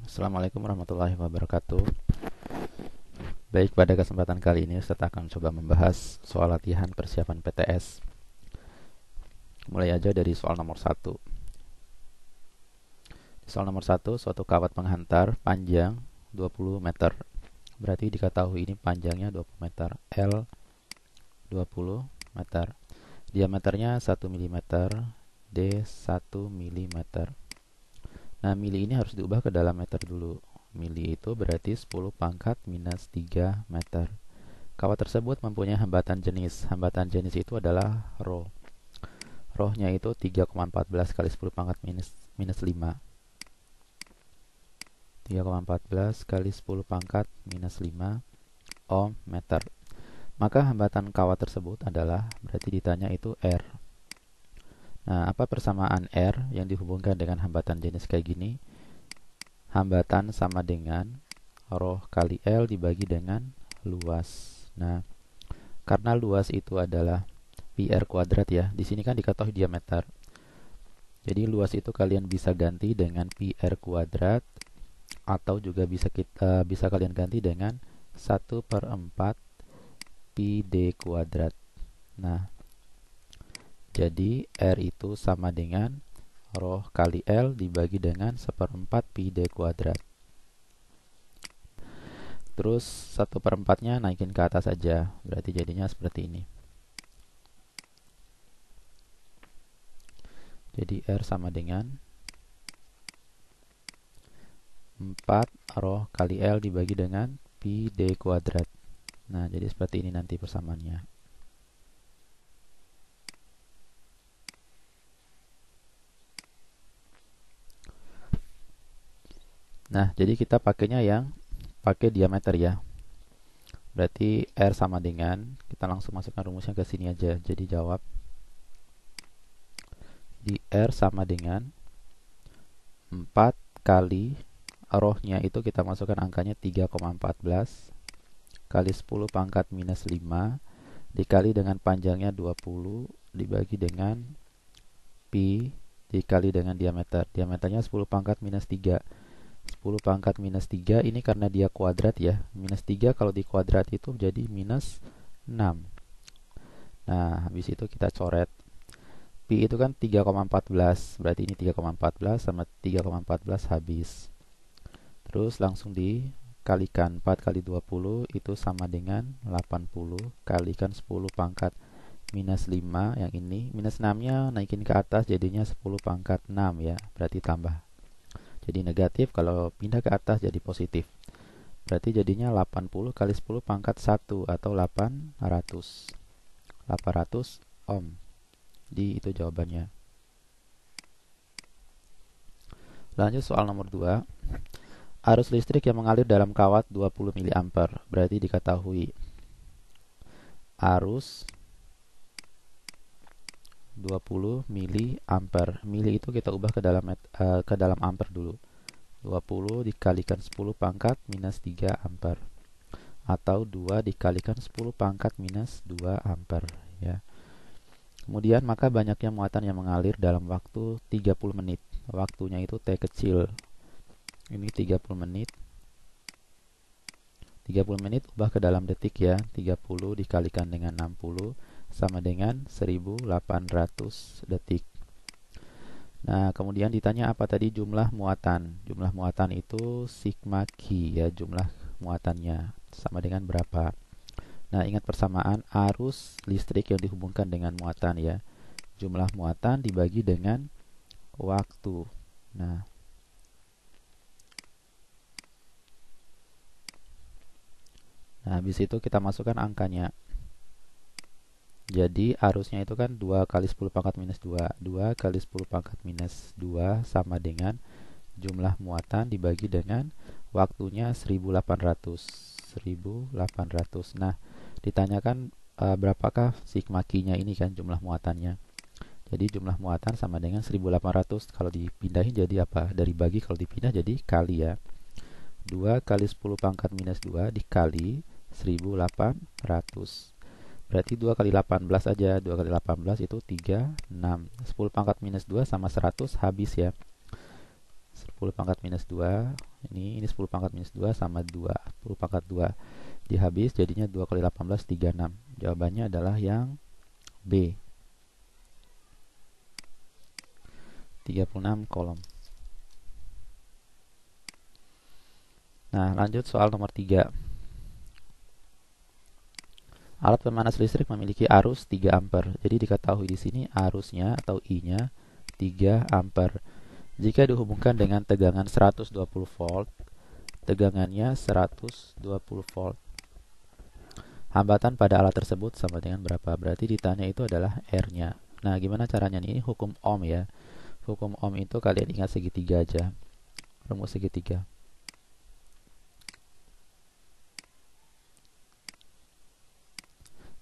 Assalamualaikum warahmatullahi wabarakatuh. Baik, pada kesempatan kali ini Ustaz akan coba membahas soal latihan persiapan PTS. Mulai aja dari soal nomor 1. Soal nomor 1, suatu kawat penghantar panjang 20 meter. Berarti diketahui ini panjangnya 20 meter, L 20 meter. Diameternya 1 mm, D 1 mm. Nah, mili ini harus diubah ke dalam meter dulu. Mili itu berarti 10 pangkat minus 3 meter. Kawat tersebut mempunyai hambatan jenis. Hambatan jenis itu adalah rho. Rho-nya itu 3,14 kali 10 pangkat minus 5. 3,14 kali 10 pangkat minus 5 ohm meter. Maka hambatan kawat tersebut adalah, berarti ditanya itu R. Nah, apa persamaan R yang dihubungkan dengan hambatan jenis kayak gini? Hambatan sama dengan rho kali L dibagi dengan luas. Nah, karena luas itu adalah pi R kuadrat ya. Di sini kan diketahui diameter. Jadi luas itu kalian bisa ganti dengan pi R kuadrat atau juga bisa kalian ganti dengan 1/4 pi D kuadrat. Nah, jadi R itu sama dengan rho kali L dibagi dengan 1/4 pi D kuadrat. Terus 1/4-nya naikin ke atas aja. Berarti jadinya seperti ini. Jadi R sama dengan 4 rho kali L dibagi dengan pi D kuadrat. Nah, jadi seperti ini nanti persamaannya. Nah, jadi kita pakainya yang pakai diameter ya. Berarti R sama dengan, kita langsung masukkan rumusnya ke sini aja. Jadi jawab di R sama dengan 4 kali rho-nya itu kita masukkan angkanya 3,14 kali 10 pangkat minus 5 dikali dengan panjangnya 20 dibagi dengan pi dikali dengan diameter. Diameternya 10 pangkat minus 3. 10 pangkat minus 3 ini karena dia kuadrat ya. Minus 3 kalau di kuadrat itu jadi minus 6. Nah, habis itu kita coret. Pi itu kan 3,14. Berarti ini 3,14 sama 3,14 habis. Terus langsung dikalikan 4 kali 20 itu sama dengan 80. Kalikan 10 pangkat minus 5 yang ini. Minus 6-nya naikin ke atas jadinya 10 pangkat 6 ya. Berarti tambah. Jadi negatif, kalau pindah ke atas jadi positif. Berarti jadinya 80 kali 10 pangkat 1 atau 800. 800 ohm. Di itu jawabannya. Lanjut soal nomor 2. Arus listrik yang mengalir dalam kawat 20 mA. Berarti diketahui arus 20 mA. Mili itu kita ubah ke dalam ampere dulu. 20 dikalikan 10 pangkat minus 3 ampere. Atau 2 dikalikan 10 pangkat minus 2 ampere ya. Kemudian maka banyaknya muatan yang mengalir dalam waktu 30 menit. Waktunya itu T kecil. Ini 30 menit. 30 menit ubah ke dalam detik ya. 30 dikalikan dengan 60 sama dengan 1800 detik. Nah, kemudian ditanya apa tadi jumlah muatan. Jumlah muatan itu sigma Q ya, jumlah muatannya sama dengan berapa. Nah, ingat persamaan arus listrik yang dihubungkan dengan muatan ya. Jumlah muatan dibagi dengan waktu. Nah, habis itu kita masukkan angkanya. Jadi arusnya itu kan 2 kali 10 pangkat minus 2. 2 kali 10 pangkat minus 2 sama dengan jumlah muatan dibagi dengan waktunya 1800. 1800. Nah, ditanyakan berapakah sigma Q-nya ini kan jumlah muatannya. Jadi jumlah muatan sama dengan 1800. Kalau dipindahin jadi apa? Dari bagi kalau dipindah jadi kali ya. 2 kali 10 pangkat minus 2 dikali 1800. Berarti 2 kali 18 aja. 2 kali 18 itu 36. 10 pangkat minus 2 sama 100 habis ya. 10 pangkat minus 2 Ini 10 pangkat minus 2 sama 2. 10 pangkat 2 dihabis, jadinya 2 kali 18, 36. Jawabannya adalah yang B. 36 kolom. Nah, lanjut soal nomor 3. Alat pemanas listrik memiliki arus 3 ampere. Jadi diketahui di sini arusnya atau I-nya 3 ampere. Jika dihubungkan dengan tegangan 120 volt, tegangannya 120 volt. Hambatan pada alat tersebut sama dengan berapa? Berarti ditanya itu adalah R-nya. Nah, gimana caranya nih? Ini hukum Ohm ya. Hukum Ohm itu kalian ingat segitiga aja. Rumus segitiga.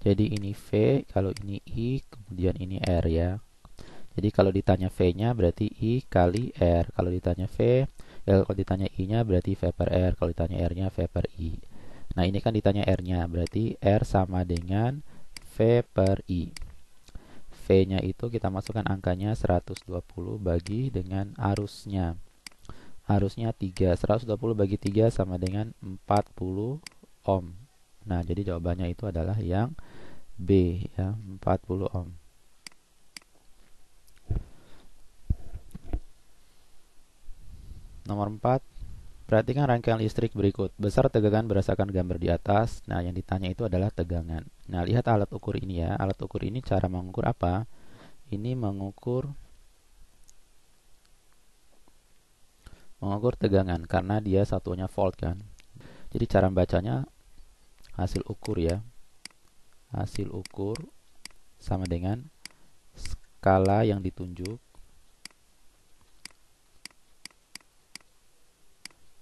Jadi ini V, kalau ini I, kemudian ini R ya. Jadi kalau ditanya V-nya berarti I kali R. Kalau ditanya V, kalau ditanya I-nya berarti V per R. Kalau ditanya R-nya V per I. Nah, ini kan ditanya R-nya, berarti R sama dengan V per I. V-nya itu kita masukkan angkanya 120 bagi dengan arusnya. Arusnya 3. 120 bagi 3 sama dengan 40 ohm. Nah, jadi jawabannya itu adalah yang B ya, 40 ohm. Nomor 4. Perhatikan rangkaian listrik berikut. Besar tegangan berdasarkan gambar di atas. Nah, yang ditanya itu adalah tegangan. Nah, lihat alat ukur ini ya. Alat ukur ini cara mengukur apa? Ini mengukur tegangan karena dia satuannya volt kan. Jadi cara membacanya hasil ukur ya. Hasil ukur sama dengan skala yang ditunjuk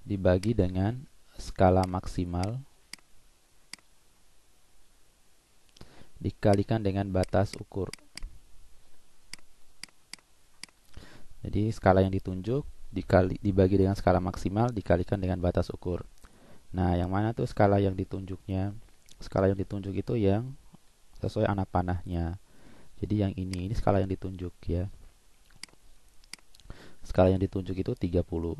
dibagi dengan skala maksimal dikalikan dengan batas ukur. Jadi skala yang ditunjuk dibagi dengan skala maksimal dikalikan dengan batas ukur. Nah, yang mana tuh skala yang ditunjuknya? Skala yang ditunjuk itu yang sesuai anak panahnya. Jadi yang ini skala yang ditunjuk ya. Skala yang ditunjuk itu 30.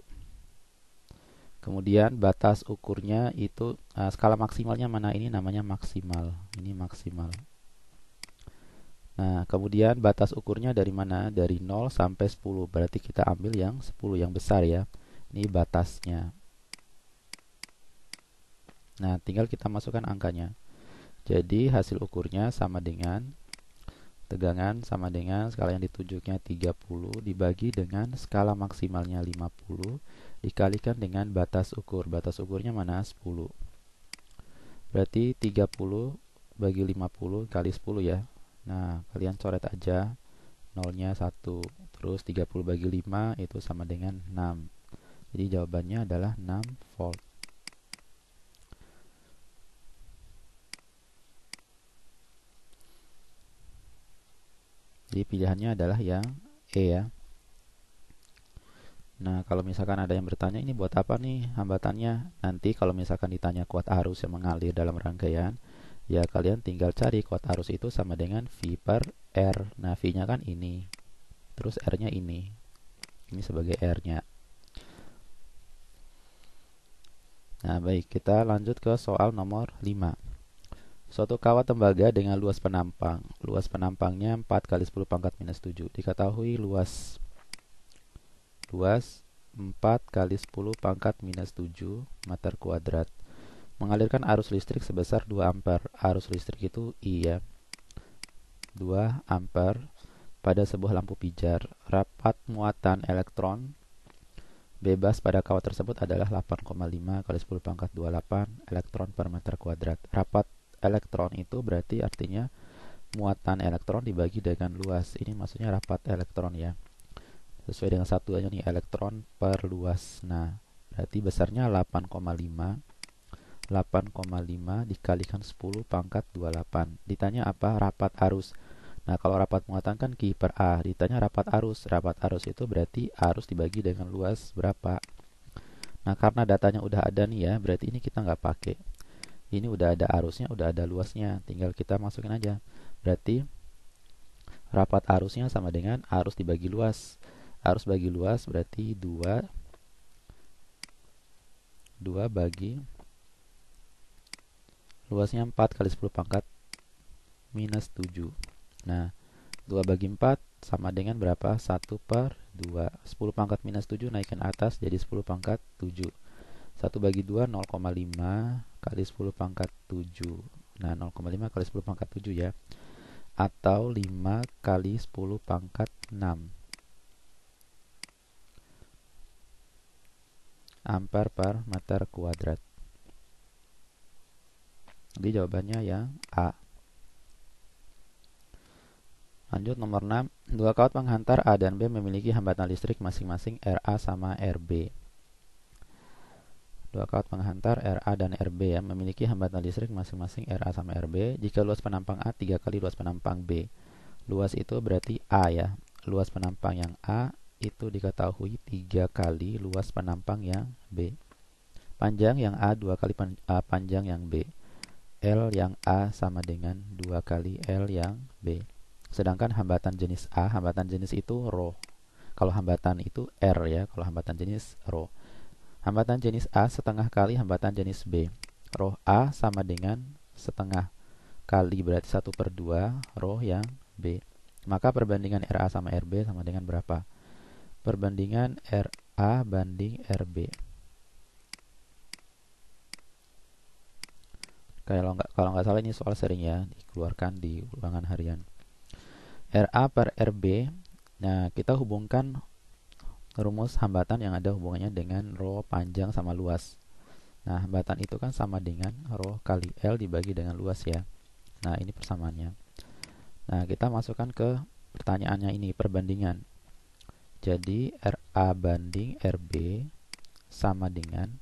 Kemudian batas ukurnya itu skala maksimalnya mana? Ini namanya maksimal. Ini maksimal. Nah, kemudian batas ukurnya dari mana? Dari 0 sampai 10. Berarti kita ambil yang 10 yang besar ya. Ini batasnya. Nah, tinggal kita masukkan angkanya. Jadi hasil ukurnya sama dengan tegangan sama dengan skala yang ditunjuknya 30 dibagi dengan skala maksimalnya 50 dikalikan dengan batas ukur. Batas ukurnya mana? 10. Berarti 30 bagi 50 kali 10 ya. Nah, kalian coret aja. Nolnya 1. Terus 30 bagi 5 itu sama dengan 6. Jadi jawabannya adalah 6 volt. Jadi pilihannya adalah yang E ya. Nah, kalau misalkan ada yang bertanya ini buat apa nih hambatannya? Nanti kalau misalkan ditanya kuat arus yang mengalir dalam rangkaian, ya kalian tinggal cari kuat arus itu sama dengan V per R. Nah, V-nya kan ini. Terus R-nya ini. Ini sebagai R-nya. Nah, baik, kita lanjut ke soal nomor 5. Suatu kawat tembaga dengan luas penampang. Luas penampangnya 4 kali 10 pangkat minus 7. Diketahui luas 4 kali 10 pangkat minus 7 meter kuadrat. Mengalirkan arus listrik sebesar 2 ampere. Arus listrik itu I ya. 2 ampere pada sebuah lampu pijar. Rapat muatan elektron bebas pada kawat tersebut adalah 8,5 kali 10 pangkat 28 elektron per meter kuadrat. Rapat elektron itu berarti artinya muatan elektron dibagi dengan luas. Ini maksudnya rapat elektron ya. Sesuai dengan satuannya nih, elektron per luas. Nah, berarti besarnya 8,5. 8,5 dikalikan 10 pangkat 28. Ditanya apa? Rapat arus. Nah, kalau rapat muatan kan Q per A. Ditanya rapat arus. Rapat arus itu berarti arus dibagi dengan luas berapa. Nah, karena datanya udah ada nih ya, berarti ini kita nggak pakai. Ini udah ada arusnya, udah ada luasnya. Tinggal kita masukin aja. Berarti rapat arusnya sama dengan arus dibagi luas. Arus bagi luas berarti 2 2 bagi luasnya 4 kali 10 pangkat minus 7. Nah, 2 bagi 4 sama dengan berapa? 1 per 2. 10 pangkat minus 7 naikkan atas jadi 10 pangkat 7. 1 bagi 2 0,5 kali 10 pangkat 7. Nah, 0,5 kali 10 pangkat 7 ya. Atau 5 kali 10 pangkat 6 ampere per meter kuadrat. Jadi jawabannya yang A. Lanjut nomor 6. Dua kawat penghantar A dan B memiliki hambatan listrik masing-masing RA sama RB. Dua kawat penghantar RA dan RB ya memiliki hambatan listrik masing-masing RA sama RB jika luas penampang A 3 kali luas penampang B. Luas itu berarti A ya. Luas penampang yang A itu diketahui 3 kali luas penampang yang B. Panjang yang A 2 kali panjang yang B. L yang A sama dengan 2 kali L yang B. Sedangkan hambatan jenis A, hambatan jenis itu rho. Kalau hambatan itu R ya, kalau hambatan jenis rho. Hambatan jenis A setengah kali hambatan jenis B. Rho A sama dengan setengah kali berarti 1 per 2 rho yang B. Maka perbandingan RA sama RB sama dengan berapa? Perbandingan RA banding RB. Kalau nggak salah ini soal sering ya, dikeluarkan di ulangan harian. RA per RB. Nah, kita hubungkan rumus hambatan yang ada hubungannya dengan rho panjang sama luas. Nah, hambatan itu kan sama dengan rho kali L dibagi dengan luas ya. Nah, ini persamaannya. Nah, kita masukkan ke pertanyaannya ini, perbandingan. Jadi, RA banding RB sama dengan,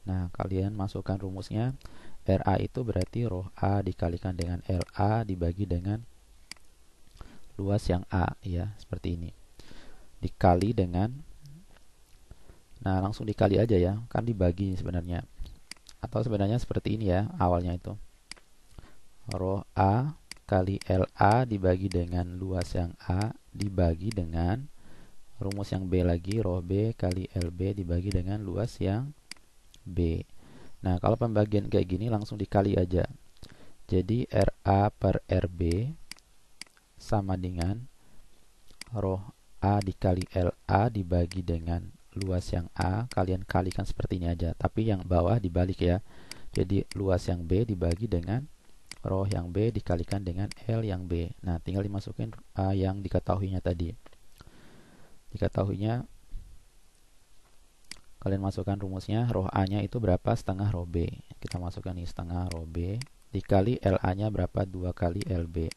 nah, kalian masukkan rumusnya. RA itu berarti rho A dikalikan dengan LA dibagi dengan luas yang A ya, seperti ini. Dikali dengan, nah langsung dikali aja ya, kan dibagi sebenarnya. Atau sebenarnya seperti ini ya, awalnya itu. Rho A kali LA dibagi dengan luas yang A dibagi dengan rumus yang B lagi, rho B kali LB dibagi dengan luas yang B. Nah, kalau pembagian kayak gini langsung dikali aja. Jadi RA per RB sama dengan rho A dikali LA dibagi dengan luas yang A. Kalian kalikan seperti ini aja, tapi yang bawah dibalik ya. Jadi luas yang B dibagi dengan rho yang B dikalikan dengan L yang B. Nah, tinggal dimasukin A yang diketahuinya tadi. Diketahuinya kalian masukkan rumusnya, rho A nya itu berapa? Setengah rho B. Kita masukkan nih, setengah rho B dikali LA nya berapa? 2 kali LB.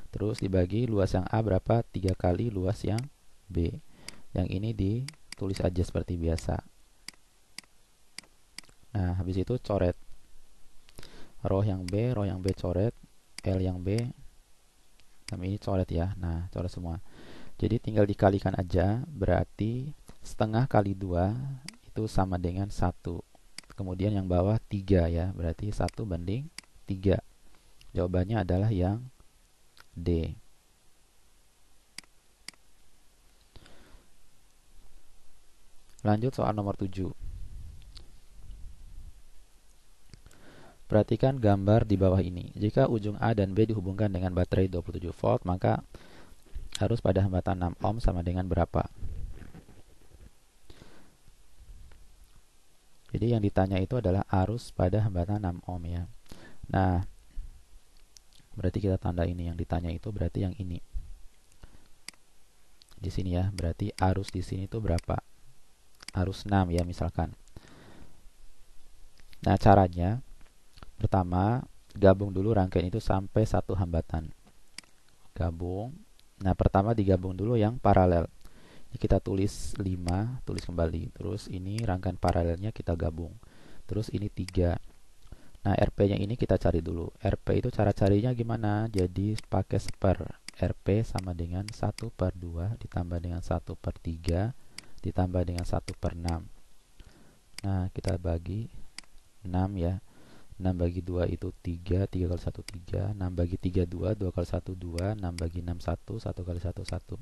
Terus dibagi luas yang A berapa? 3 kali luas yang B. Yang ini ditulis aja seperti biasa. Nah, habis itu coret. Rho yang B coret, L yang B, dan ini coret ya. Nah, coret semua. Jadi tinggal dikalikan aja, berarti setengah kali 2 itu sama dengan 1. Kemudian yang bawah 3 ya, berarti 1 banding 3. Jawabannya adalah yang D. Lanjut soal nomor 7. Perhatikan gambar di bawah ini. Jika ujung A dan B dihubungkan dengan baterai 27 volt, maka arus pada hambatan 6 ohm sama dengan berapa? Jadi yang ditanya itu adalah arus pada hambatan 6 ohm ya. Nah, berarti kita tanda ini, yang ditanya itu berarti yang ini. Di sini ya, berarti arus di sini itu berapa? Arus 6 ya misalkan. Nah, caranya pertama, gabung dulu rangkaian itu sampai satu hambatan. Gabung. Nah, pertama digabung dulu yang paralel. Kita tulis 5, tulis kembali. Terus ini rangkaian paralelnya kita gabung. Terus ini 3. Nah, RP-nya ini kita cari dulu. RP itu cara carinya gimana? Jadi pakai seper. RP sama dengan 1 per 2 ditambah dengan 1 per 3 ditambah dengan 1 per 6. Nah, kita bagi 6 ya. 6 bagi 2 itu 3, 3 kali 1 3, 6 bagi 3 2, 2 kali 1 2, 6 bagi 6 1, 1 kali 1 1.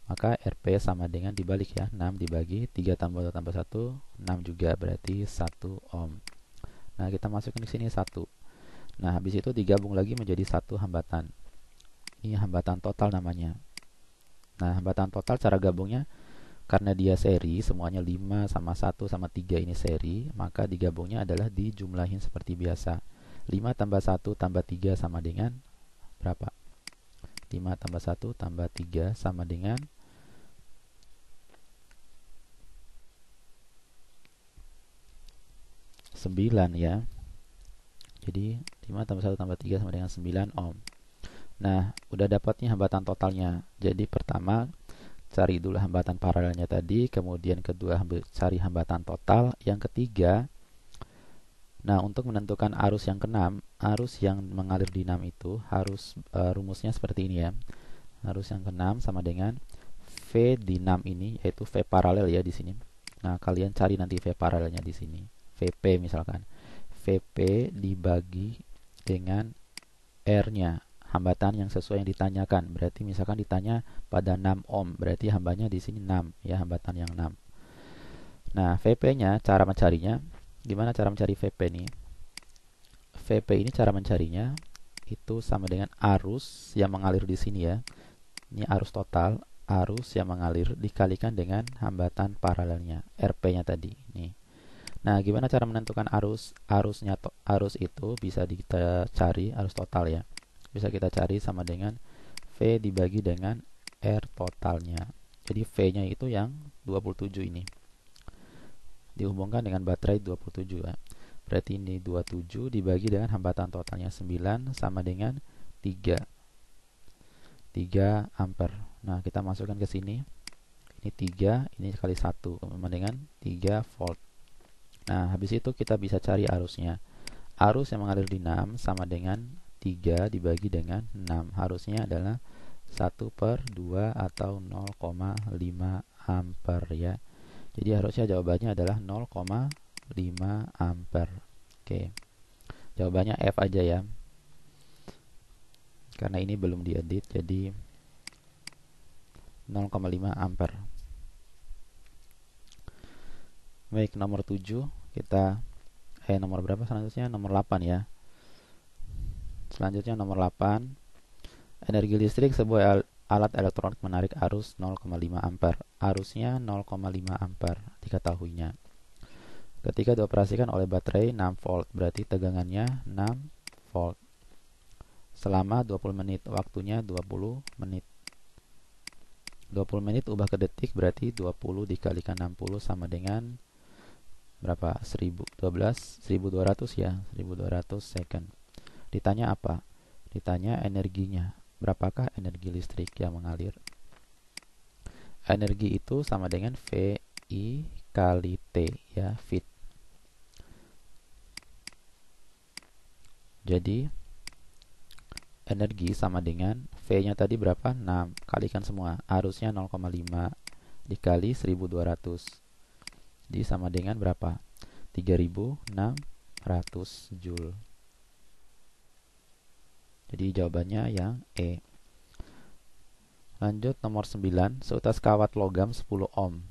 Maka RP sama dengan dibalik ya, 6 dibagi 3 tambah 2 tambah 1, 6 juga, berarti 1 ohm. Nah, kita masukkan di sini 1. Nah, habis itu digabung lagi menjadi satu hambatan. Ini hambatan total namanya. Nah, hambatan total cara gabungnya, karena dia seri, semuanya 5 sama 1 sama 3 ini seri, maka digabungnya adalah dijumlahin seperti biasa. 5 tambah 1 tambah 3 sama dengan berapa? 5 tambah 1 tambah 3 sama dengan 9 ya. Jadi 5 tambah 1 tambah 3 sama dengan 9 ohm. Nah, udah dapatnya hambatan totalnya. Jadi pertama cari dulu hambatan paralelnya tadi, kemudian kedua cari hambatan total, yang ketiga, nah untuk menentukan arus yang keenam, arus yang mengalir di 6 itu harus rumusnya seperti ini ya. Arus yang keenam sama dengan V di 6 ini, yaitu V paralel ya di sini. Nah, kalian cari nanti V paralelnya di sini. VP misalkan. VP dibagi dengan R-nya, hambatan yang sesuai yang ditanyakan. Berarti misalkan ditanya pada 6 ohm, berarti hambanya di sini 6 ya, hambatan yang 6. Nah, VP-nya cara mencarinya, gimana cara mencari VP ini? VP ini cara mencarinya itu sama dengan arus yang mengalir di sini ya. Ini arus total, arus yang mengalir dikalikan dengan hambatan paralelnya, RP-nya tadi. Nih. Nah, gimana cara menentukan arus? Arus itu bisa kita cari arus total ya. Bisa kita cari sama dengan V dibagi dengan R totalnya. Jadi V-nya itu yang 27 ini. Dihubungkan dengan baterai 27 ya. Berarti ini 27 dibagi dengan hambatan totalnya 9 sama dengan 3 ampere. Nah, kita masukkan ke sini. Ini 3, ini kali 1 sama dengan 3 volt. Nah, habis itu kita bisa cari arusnya. Arus yang mengalir di 6 sama dengan 3 dibagi dengan 6. Harusnya adalah 1/2 atau 0,5 ampere ya. Jadi harusnya jawabannya adalah 0,5 ampere. Oke. Jawabannya F aja ya. Karena ini belum diedit, jadi 0,5 ampere. Baik, nomor 7 kita nomor berapa selanjutnya? Nomor 8 ya. Selanjutnya nomor 8. Energi listrik sebuah alat elektronik menarik arus 0,5 ampere. Arusnya 0,5 ampere diketahuinya. Ketika dioperasikan oleh baterai 6 volt, berarti tegangannya 6 volt. Selama 20 menit, waktunya 20 menit. 20 menit ubah ke detik, berarti 20 dikalikan 60 sama dengan berapa? 1200 ya, 1200 second. Ditanya apa? Ditanya energinya. Berapakah energi listrik yang mengalir? Energi itu sama dengan VI kali T ya, Fit. Jadi energi sama dengan V-nya tadi berapa? 6. Kalikan semua. Arusnya 0,5 dikali 1200. Jadi sama dengan berapa? 3600 Joule. Jadi jawabannya yang E. Lanjut nomor 9, seutas kawat logam 10 ohm.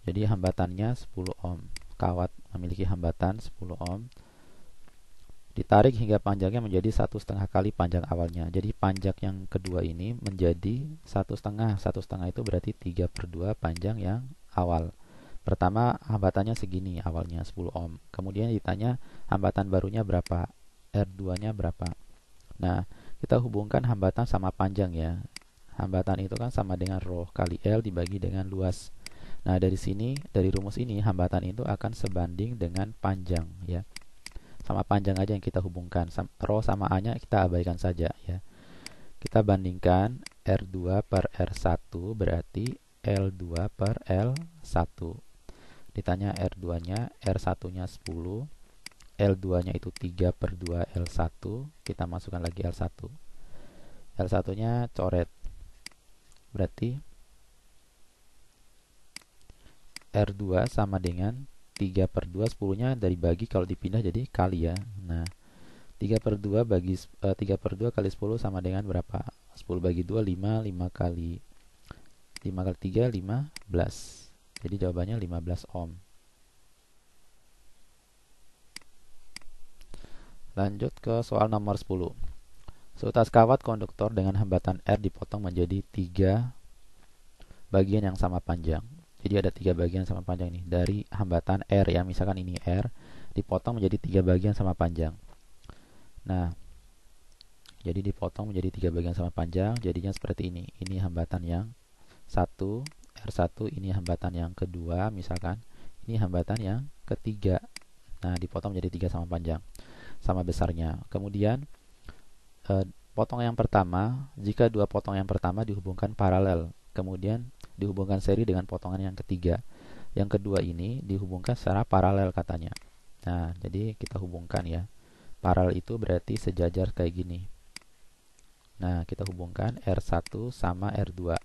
Jadi hambatannya 10 ohm. Kawat memiliki hambatan 10 ohm. Ditarik hingga panjangnya menjadi 1,5 kali panjang awalnya. Jadi panjang yang kedua ini menjadi 1,5. 1,5 itu berarti 3/2 panjang yang awal. Pertama hambatannya segini awalnya 10 ohm. Kemudian ditanya hambatan barunya berapa? R2-nya berapa? Nah, kita hubungkan hambatan sama panjang ya. Hambatan itu kan sama dengan rho kali L dibagi dengan luas. Nah, dari sini, dari rumus ini hambatan itu akan sebanding dengan panjang ya. Sama panjang aja yang kita hubungkan. Rho sama A nya kita abaikan saja ya. Kita bandingkan R2 per R1 berarti L2 per L1. Ditanya R2 nya, R1 nya 10, L2 nya itu 3/2 L1. Kita masukkan lagi L1. L1 nya coret. Berarti R2 sama dengan 3/2, 10-nya dari bagi, kalau dipindah jadi kali ya. Nah, 3/2 bagi 3/2 kali 10 sama dengan berapa? 10 bagi 2, 5. 5 kali 3, 15. Jadi jawabannya 15 ohm. Lanjut ke soal nomor 10. Seutas kawat konduktor dengan hambatan R dipotong menjadi 3 bagian yang sama panjang. Jadi ada 3 bagian sama panjang nih. Dari hambatan R ya, misalkan ini R, dipotong menjadi 3 bagian sama panjang. Nah, jadi dipotong menjadi 3 bagian sama panjang, jadinya seperti ini. Ini hambatan yang 1, R1, ini hambatan yang kedua, misalkan. Ini hambatan yang ketiga. Nah, dipotong menjadi 3 sama panjang, sama besarnya. Kemudian potong yang pertama, jika dua potong yang pertama dihubungkan paralel, kemudian dihubungkan seri dengan potongan yang ketiga. Yang kedua ini dihubungkan secara paralel katanya. Nah, jadi kita hubungkan ya. Paralel itu berarti sejajar kayak gini. Nah, kita hubungkan R1 sama R2.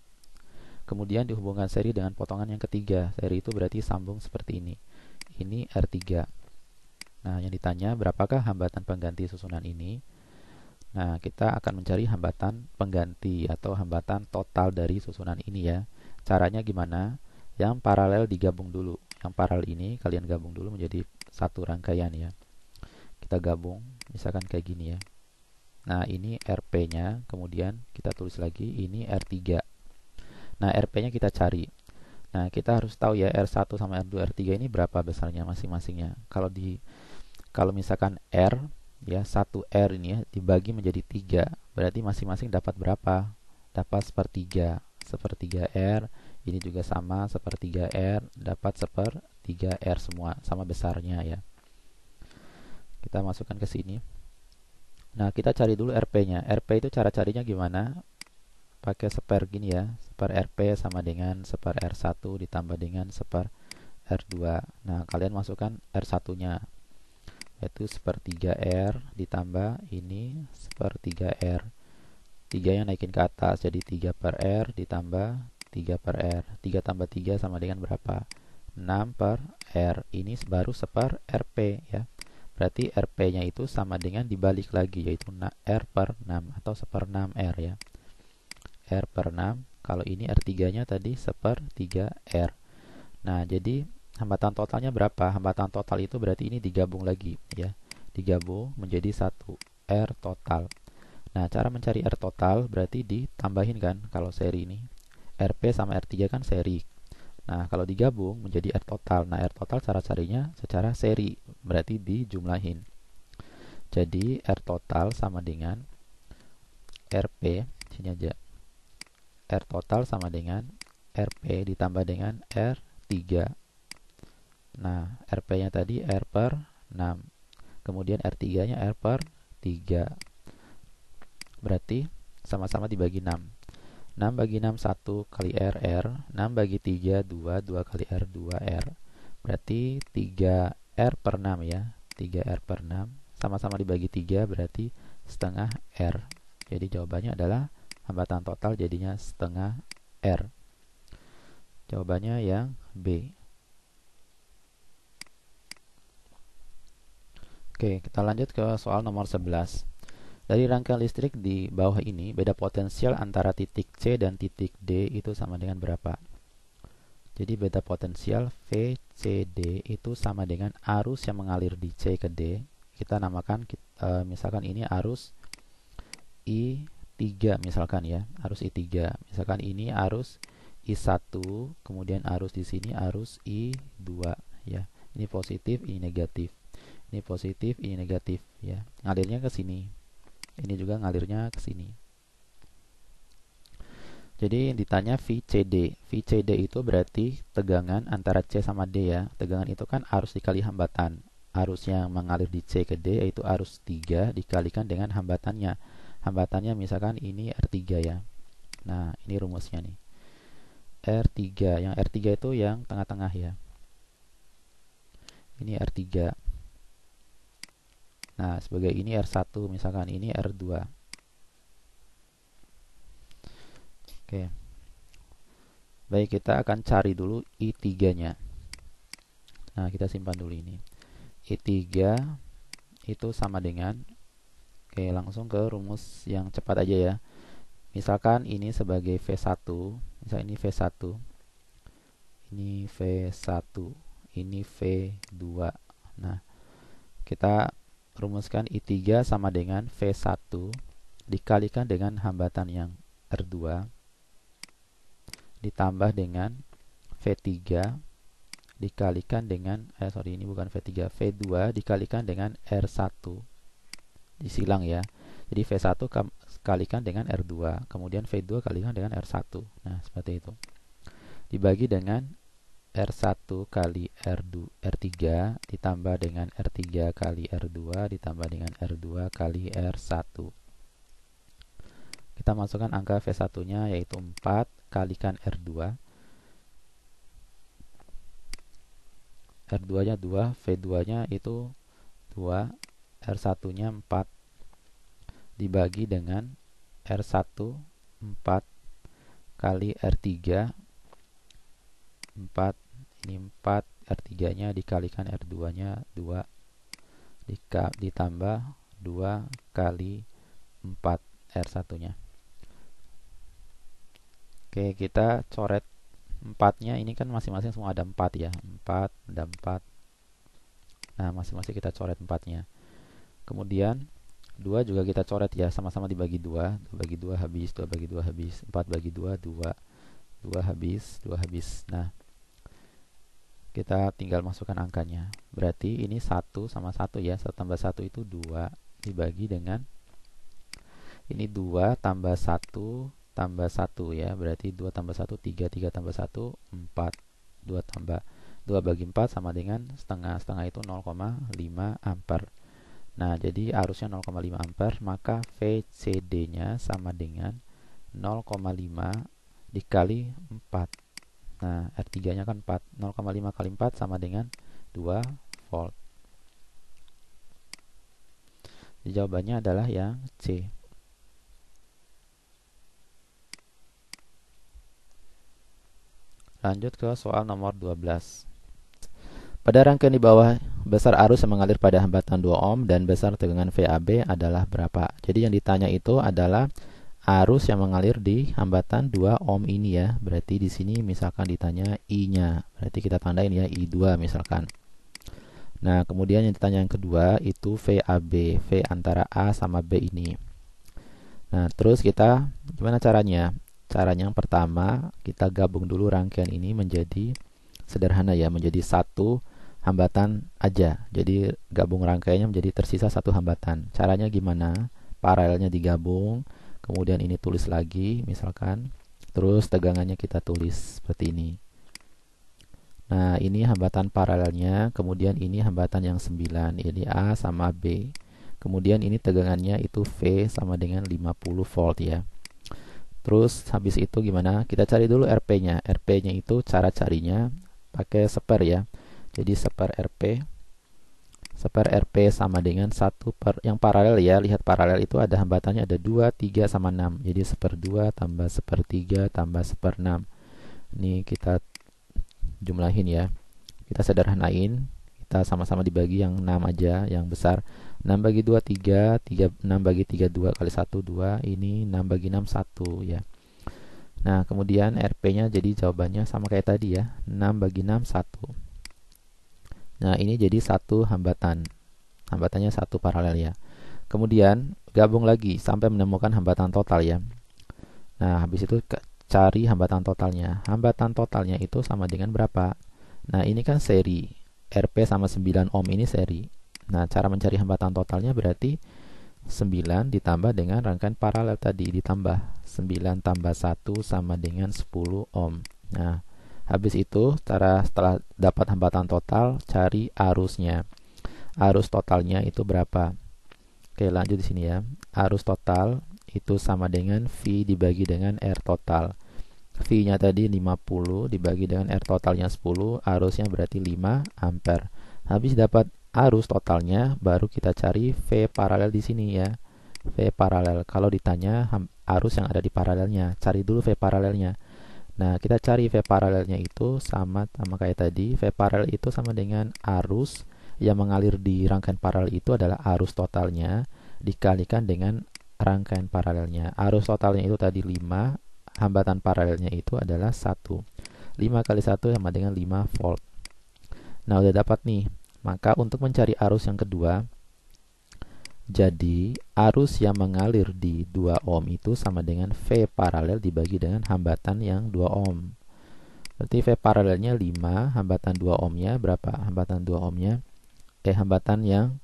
Kemudian dihubungkan seri dengan potongan yang ketiga. Seri itu berarti sambung seperti ini. Ini R3. Nah, yang ditanya berapakah hambatan pengganti susunan ini? Nah, kita akan mencari hambatan pengganti atau hambatan total dari susunan ini ya. Caranya gimana? Yang paralel digabung dulu. Yang paralel ini kalian gabung dulu menjadi satu rangkaian ya. Kita gabung, misalkan kayak gini ya. Nah, ini RP-nya, kemudian kita tulis lagi, ini R3. Nah, RP-nya kita cari. Nah, kita harus tahu ya, R1 sama R2, R3 ini berapa besarnya masing-masingnya. Kalau misalkan R ya, 1R ini ya dibagi menjadi 3, berarti masing-masing dapat berapa? Dapat sepertiga. Sepertiga R, ini juga sama sepertiga R, dapat sepertiga R semua, sama besarnya ya. Kita masukkan ke sini. Nah, kita cari dulu RP-nya. RP itu cara carinya gimana? Pakai seper gini ya. Seper RP sama dengan seper R1 ditambah dengan seper R2. Nah, kalian masukkan R1-nya. Yaitu sepertiga R ditambah ini sepertiga R. 3 yang naikin ke atas, jadi 3/R ditambah 3/R. 3 tambah 3 sama dengan berapa? 6/R. Ini baru seper RP ya. Berarti RP-nya itu sama dengan dibalik lagi, yaitu R/6 atau seper 6R ya. R/6. Kalau ini R3-nya tadi sepertiga R. Nah, jadi hambatan totalnya berapa? Hambatan total itu berarti ini digabung lagi ya. Digabung menjadi 1 R total. Nah, cara mencari R total berarti ditambahin kan kalau seri ini. RP sama R3 kan seri. Nah, kalau digabung menjadi R total. Nah, R total cara carinya secara seri, berarti dijumlahin. Jadi R total sama dengan RP, sini aja. R total sama dengan RP ditambah dengan R3. Nah, RP-nya tadi R/6. Kemudian R3-nya R/3. Berarti sama-sama dibagi 6. 6 bagi 6, 1 kali R, R. 6 bagi 3, 2. 2 kali R, 2R. Berarti 3R/6 ya. 3R/6. Sama-sama dibagi 3 berarti setengah R. Jadi jawabannya adalah hambatan total jadinya setengah R. Jawabannya yang B. Oke, kita lanjut ke soal nomor 11. Dari rangkaian listrik di bawah ini, beda potensial antara titik C dan titik D itu sama dengan berapa? Jadi beda potensial VCD itu sama dengan arus yang mengalir di C ke D. Kita namakan, misalkan ini arus I3 misalkan ya, arus I3. Misalkan ini arus I1, kemudian arus di sini arus I2 ya. Ini positif, ini negatif. Ini positif, ini negatif ya. Ngalirnya ke sini. Ini juga ngalirnya ke sini. Jadi ditanya VCD. VCD itu berarti tegangan antara C sama D ya. Tegangan itu kan arus dikali hambatan. Arus yang mengalir di C ke D yaitu arus 3 dikalikan dengan hambatannya. Hambatannya misalkan ini R3 ya. Nah, ini rumusnya nih. R3. Yang R3 itu yang tengah-tengah ya. Ini R3. Nah, sebagai ini R1, misalkan ini R2. Oke. Baik, kita akan cari dulu I3-nya. Nah, kita simpan dulu ini. I3 itu sama dengan, oke, langsung ke rumus yang cepat aja ya. Misalkan ini sebagai V1, misal ini V1, ini V1, ini V2. Nah, kita rumuskan I3 sama dengan V1 dikalikan dengan hambatan yang R2 ditambah dengan V3 dikalikan dengan ini bukan V3, V2 dikalikan dengan R1. Disilang ya. Jadi V1 kalikan dengan R2, kemudian V2 kalikan dengan R1. Nah, seperti itu. Dibagi dengan R1 kali R3 ditambah dengan R3 kali R2 ditambah dengan R2 kali R1. Kita masukkan angka V1-nya yaitu 4 kalikan R2. R2-nya 2, V2-nya itu 2, R1-nya 4 dibagi dengan R1 4 kali R3 4, ini 4, R3-nya dikalikan R2-nya 2 ditambah 2 kali 4 R1-nya. Oke, kita coret 4-nya, ini kan masing-masing semua ada 4 ya. 4, ada 4. Nah, masing-masing kita coret 4-nya. Kemudian 2 juga kita coret ya, sama-sama dibagi 2. 2 bagi 2 habis, 2 bagi 2 habis. 4 bagi 2, 2. 2 habis, 2 habis. Nah, kita tinggal masukkan angkanya. Berarti ini 1 sama 1 ya. 1 tambah 1 itu 2 dibagi dengan ini 2 tambah 1 tambah 1 ya. Berarti 2 tambah 1 3, 3 tambah 1 4. 2 tambah 2 bagi 4 sama dengan setengah. Setengah itu 0,5 ampere. Nah, jadi arusnya 0,5 ampere, maka VCD-nya sama dengan 0,5 dikali 4. Nah, R3-nya kan 4. 0,5 kali 4 sama dengan 2 volt. Jadi jawabannya adalah yang C. Lanjut ke soal nomor 12. Pada rangkaian di bawah, besar arus yang mengalir pada hambatan 2 ohm dan besar tegangan VAB adalah berapa? Jadi yang ditanya itu adalah arus yang mengalir di hambatan 2 ohm ini ya. Berarti di sini misalkan ditanya I-nya. Berarti kita tandain ya I2 misalkan. Nah, kemudian yang ditanya yang kedua itu VAB, V antara A sama B ini. Nah, terus kita gimana caranya? Caranya yang pertama, kita gabung dulu rangkaian ini menjadi sederhana ya, menjadi satu hambatan aja. Jadi gabung rangkaiannya menjadi tersisa satu hambatan. Caranya gimana? Paralelnya digabung, kemudian ini tulis lagi misalkan, terus tegangannya kita tulis seperti ini. Nah, ini hambatan paralelnya, kemudian ini hambatan yang 9, ini A sama B. Kemudian ini tegangannya itu V sama dengan 50 volt ya. Terus habis itu gimana? Kita cari dulu RP-nya. RP-nya itu cara carinya pakai seper ya. Jadi seper RP. Seper RP sama dengan 1 per yang paralel ya. Lihat paralel itu ada hambatannya ada 2, 3 sama 6. Jadi seper 2 tambah seper 3 tambah seper 6. Ini kita jumlahin ya. Kita sederhanain. Kita sama-sama dibagi yang 6 aja, yang besar. 6 bagi 2 3, 6 bagi 3 2 kali 1 2, ini 6 bagi 6 1 ya. Nah, kemudian RP-nya jadi jawabannya sama kayak tadi ya, 6 bagi 6 1. Nah, ini jadi satu hambatan. Hambatannya satu paralel ya. Kemudian gabung lagi sampai menemukan hambatan total ya. Nah, habis itu cari hambatan totalnya. Hambatan totalnya itu sama dengan berapa? Nah, ini kan seri. RP sama 9 ohm ini seri. Nah, cara mencari hambatan totalnya berarti 9 ditambah dengan rangkaian paralel tadi, ditambah 9 tambah 1 sama dengan 10 ohm. Nah, habis itu setelah dapat hambatan total, cari arusnya. Arus totalnya itu berapa? Oke, lanjut di sini ya. Arus total itu sama dengan V dibagi dengan R total. V-nya tadi 50 dibagi dengan R totalnya 10, arusnya berarti 5 ampere. Habis dapat arus totalnya, baru kita cari V paralel di sini ya. V paralel. Kalau ditanya arus yang ada di paralelnya, cari dulu V paralelnya. Nah, kita cari V paralelnya itu sama kayak tadi. V paralel itu sama dengan arus yang mengalir di rangkaian paralel itu adalah arus totalnya dikalikan dengan rangkaian paralelnya. Arus totalnya itu tadi 5, hambatan paralelnya itu adalah 1. 5 kali 1 sama dengan 5 volt. Nah, udah dapat nih. Maka untuk mencari arus yang kedua, jadi arus yang mengalir di 2 ohm itu sama dengan V paralel dibagi dengan hambatan yang 2 ohm. Berarti V paralelnya 5, hambatan 2 ohmnya berapa? Hambatan 2 ohmnya hambatan yang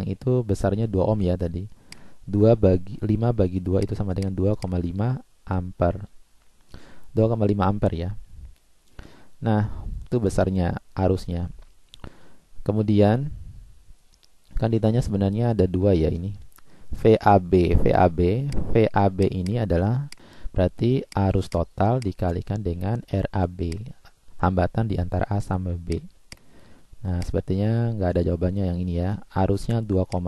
itu besarnya 2 ohm ya tadi. 5 bagi 2 itu sama dengan 2,5 ampere. 2,5 ampere ya. Nah, itu besarnya arusnya. Kemudian kan ditanya sebenarnya ada 2 ya ini. VAB ini adalah berarti arus total dikalikan dengan RAB, hambatan di antara A sama B. Nah, sepertinya nggak ada jawabannya yang ini ya. Arusnya 2,5,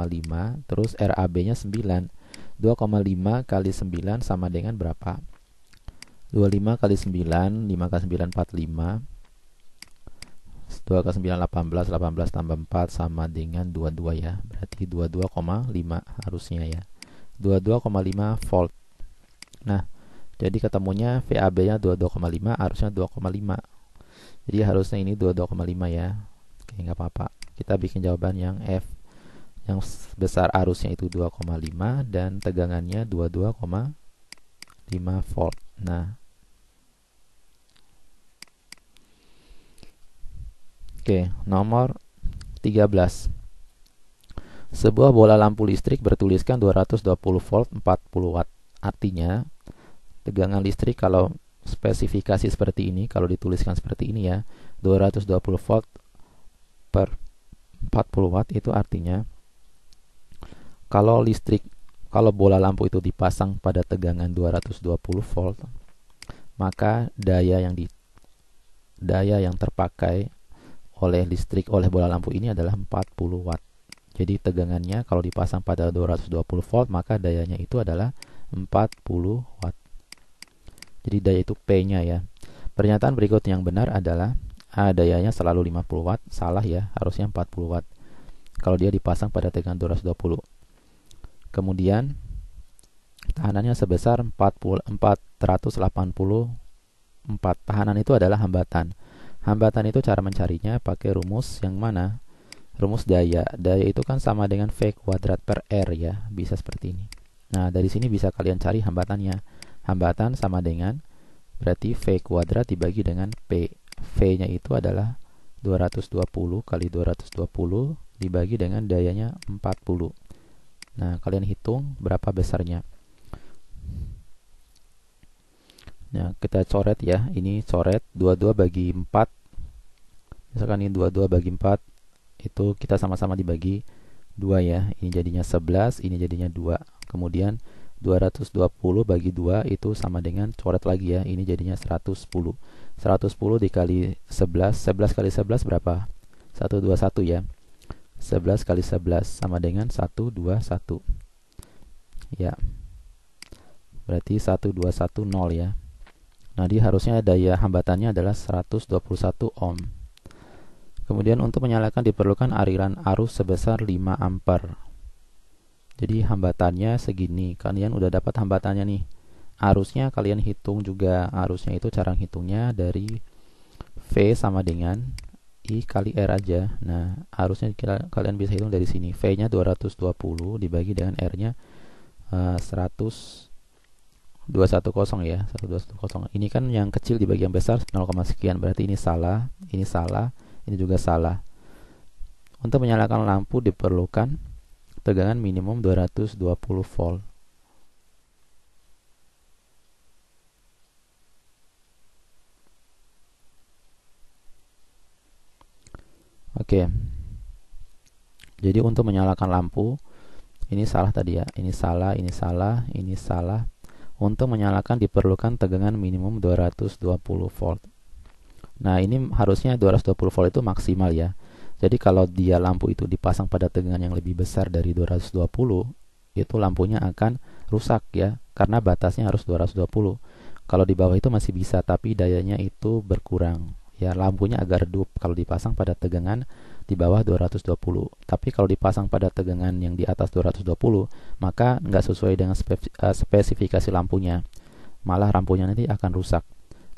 terus RAB-nya 9. 2,5 kali 9 sama dengan berapa? 25 kali 9, 5 kali 9, 45. 2 kali 9, 18, 18 tambah 4 sama dengan 22 ya. Berarti 22,5 harusnya ya. 22,5 volt. Nah, jadi ketemunya VAB-nya 22,5, arusnya 2,5. Jadi harusnya ini 22,5 ya. Oke, nggak apa-apa. Kita bikin jawaban yang F. Yang besar arusnya itu 2,5 dan tegangannya 22,5 volt. Nah, oke, nomor 13. Sebuah bola lampu listrik bertuliskan 220 volt 40 watt. Artinya, tegangan listrik kalau spesifikasi seperti ini, kalau dituliskan seperti ini ya, 220 volt per 40 watt itu artinya kalau bola lampu itu dipasang pada tegangan 220 volt, maka daya yang terpakai oleh bola lampu ini adalah 40 watt. Jadi tegangannya kalau dipasang pada 220 volt, maka dayanya itu adalah 40 watt. Jadi daya itu P-nya ya. Pernyataan berikut yang benar adalah dayanya selalu 50 watt. Salah ya, harusnya 40 watt kalau dia dipasang pada tegangan 220. Kemudian tahanannya sebesar 484. Tahanan itu adalah hambatan. Hambatan itu cara mencarinya pakai rumus yang mana? Rumus daya. Daya itu kan sama dengan V kuadrat per R ya. Bisa seperti ini. Nah, dari sini bisa kalian cari hambatannya. Hambatan sama dengan berarti V kuadrat dibagi dengan P. V-nya itu adalah 220 kali 220 dibagi dengan dayanya 40. Nah, kalian hitung berapa besarnya. Nah, kita coret ya. Ini coret 22 bagi 4. Misalkan ini 22 bagi 4. Itu kita sama-sama dibagi 2 ya. Ini jadinya 11, ini jadinya 2. Kemudian 220 bagi 2 itu sama dengan coret lagi ya. Ini jadinya 110. 110 dikali 11. 11 kali 11 berapa? 121 ya. 11 kali 11 sama dengan 121. Ya. Berarti 1210 ya. Nah, dia harusnya daya hambatannya adalah 121 ohm. Kemudian untuk menyalakan diperlukan aliran arus sebesar 5 ampere. Jadi hambatannya segini. Kalian udah dapat hambatannya nih. Arusnya kalian hitung juga. Arusnya itu cara hitungnya dari V sama dengan I kali R aja. Nah, arusnya kalian bisa hitung dari sini. V-nya 220 dibagi dengan R-nya 1210 ya. 1210. Ini kan yang kecil dibagi yang besar 0, sekian. Berarti ini salah, ini juga salah. Untuk menyalakan lampu diperlukan tegangan minimum 220 volt. Oke. Jadi untuk menyalakan lampu, ini salah tadi ya. Ini salah, ini salah, ini salah. Untuk menyalakan diperlukan tegangan minimum 220 volt. Nah, ini harusnya 220 volt itu maksimal ya. Jadi kalau dia lampu itu dipasang pada tegangan yang lebih besar dari 220, itu lampunya akan rusak ya, karena batasnya harus 220. Kalau di bawah itu masih bisa, tapi dayanya itu berkurang. Ya, lampunya agak redup kalau dipasang pada tegangan di bawah 220. Tapi kalau dipasang pada tegangan yang di atas 220, maka nggak sesuai dengan spesifikasi lampunya. Malah lampunya nanti akan rusak.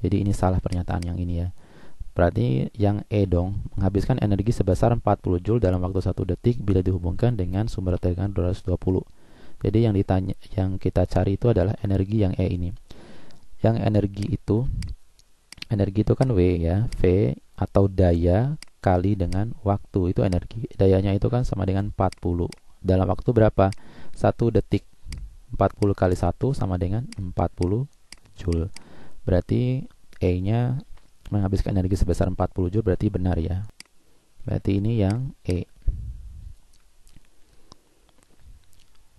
Jadi ini salah pernyataan yang ini ya. Berarti yang E dong, menghabiskan energi sebesar 40 Joule dalam waktu 1 detik bila dihubungkan dengan sumber tegangan 220. Jadi yang kita cari itu adalah energi yang E ini. Yang energi itu kan W ya, V atau daya kali dengan waktu, itu energi. Dayanya itu kan sama dengan 40. Dalam waktu berapa? 1 detik. 40 kali 1 sama dengan 40 Joule. Berarti E-nya menghabiskan energi sebesar 40 Joule, berarti benar ya. Berarti ini yang E.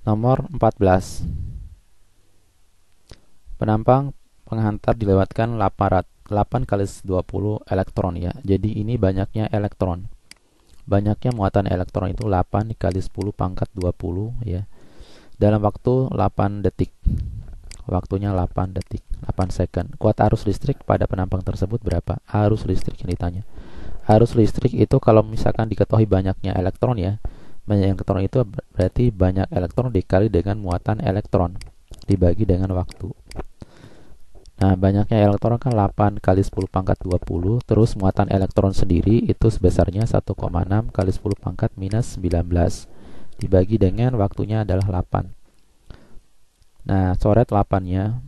Nomor 14. Penampang penghantar dilewatkan 8 kali 20 elektron ya. Jadi ini banyaknya elektron. Banyaknya muatan elektron itu 8 kali 10 pangkat 20 ya. Dalam waktu 8 detik. Waktunya 8 detik, 8 second. Kuat arus listrik pada penampang tersebut berapa? Arus listrik yang ditanya. Arus listrik itu kalau misalkan diketahui banyaknya elektron ya. Banyak elektron itu berarti banyak elektron dikali dengan muatan elektron dibagi dengan waktu. Nah, banyaknya elektron kan 8 kali 10 pangkat 20, terus muatan elektron sendiri itu sebesarnya 1,6 kali 10 pangkat minus 19, dibagi dengan waktunya adalah 8. Nah, coret 8-nya.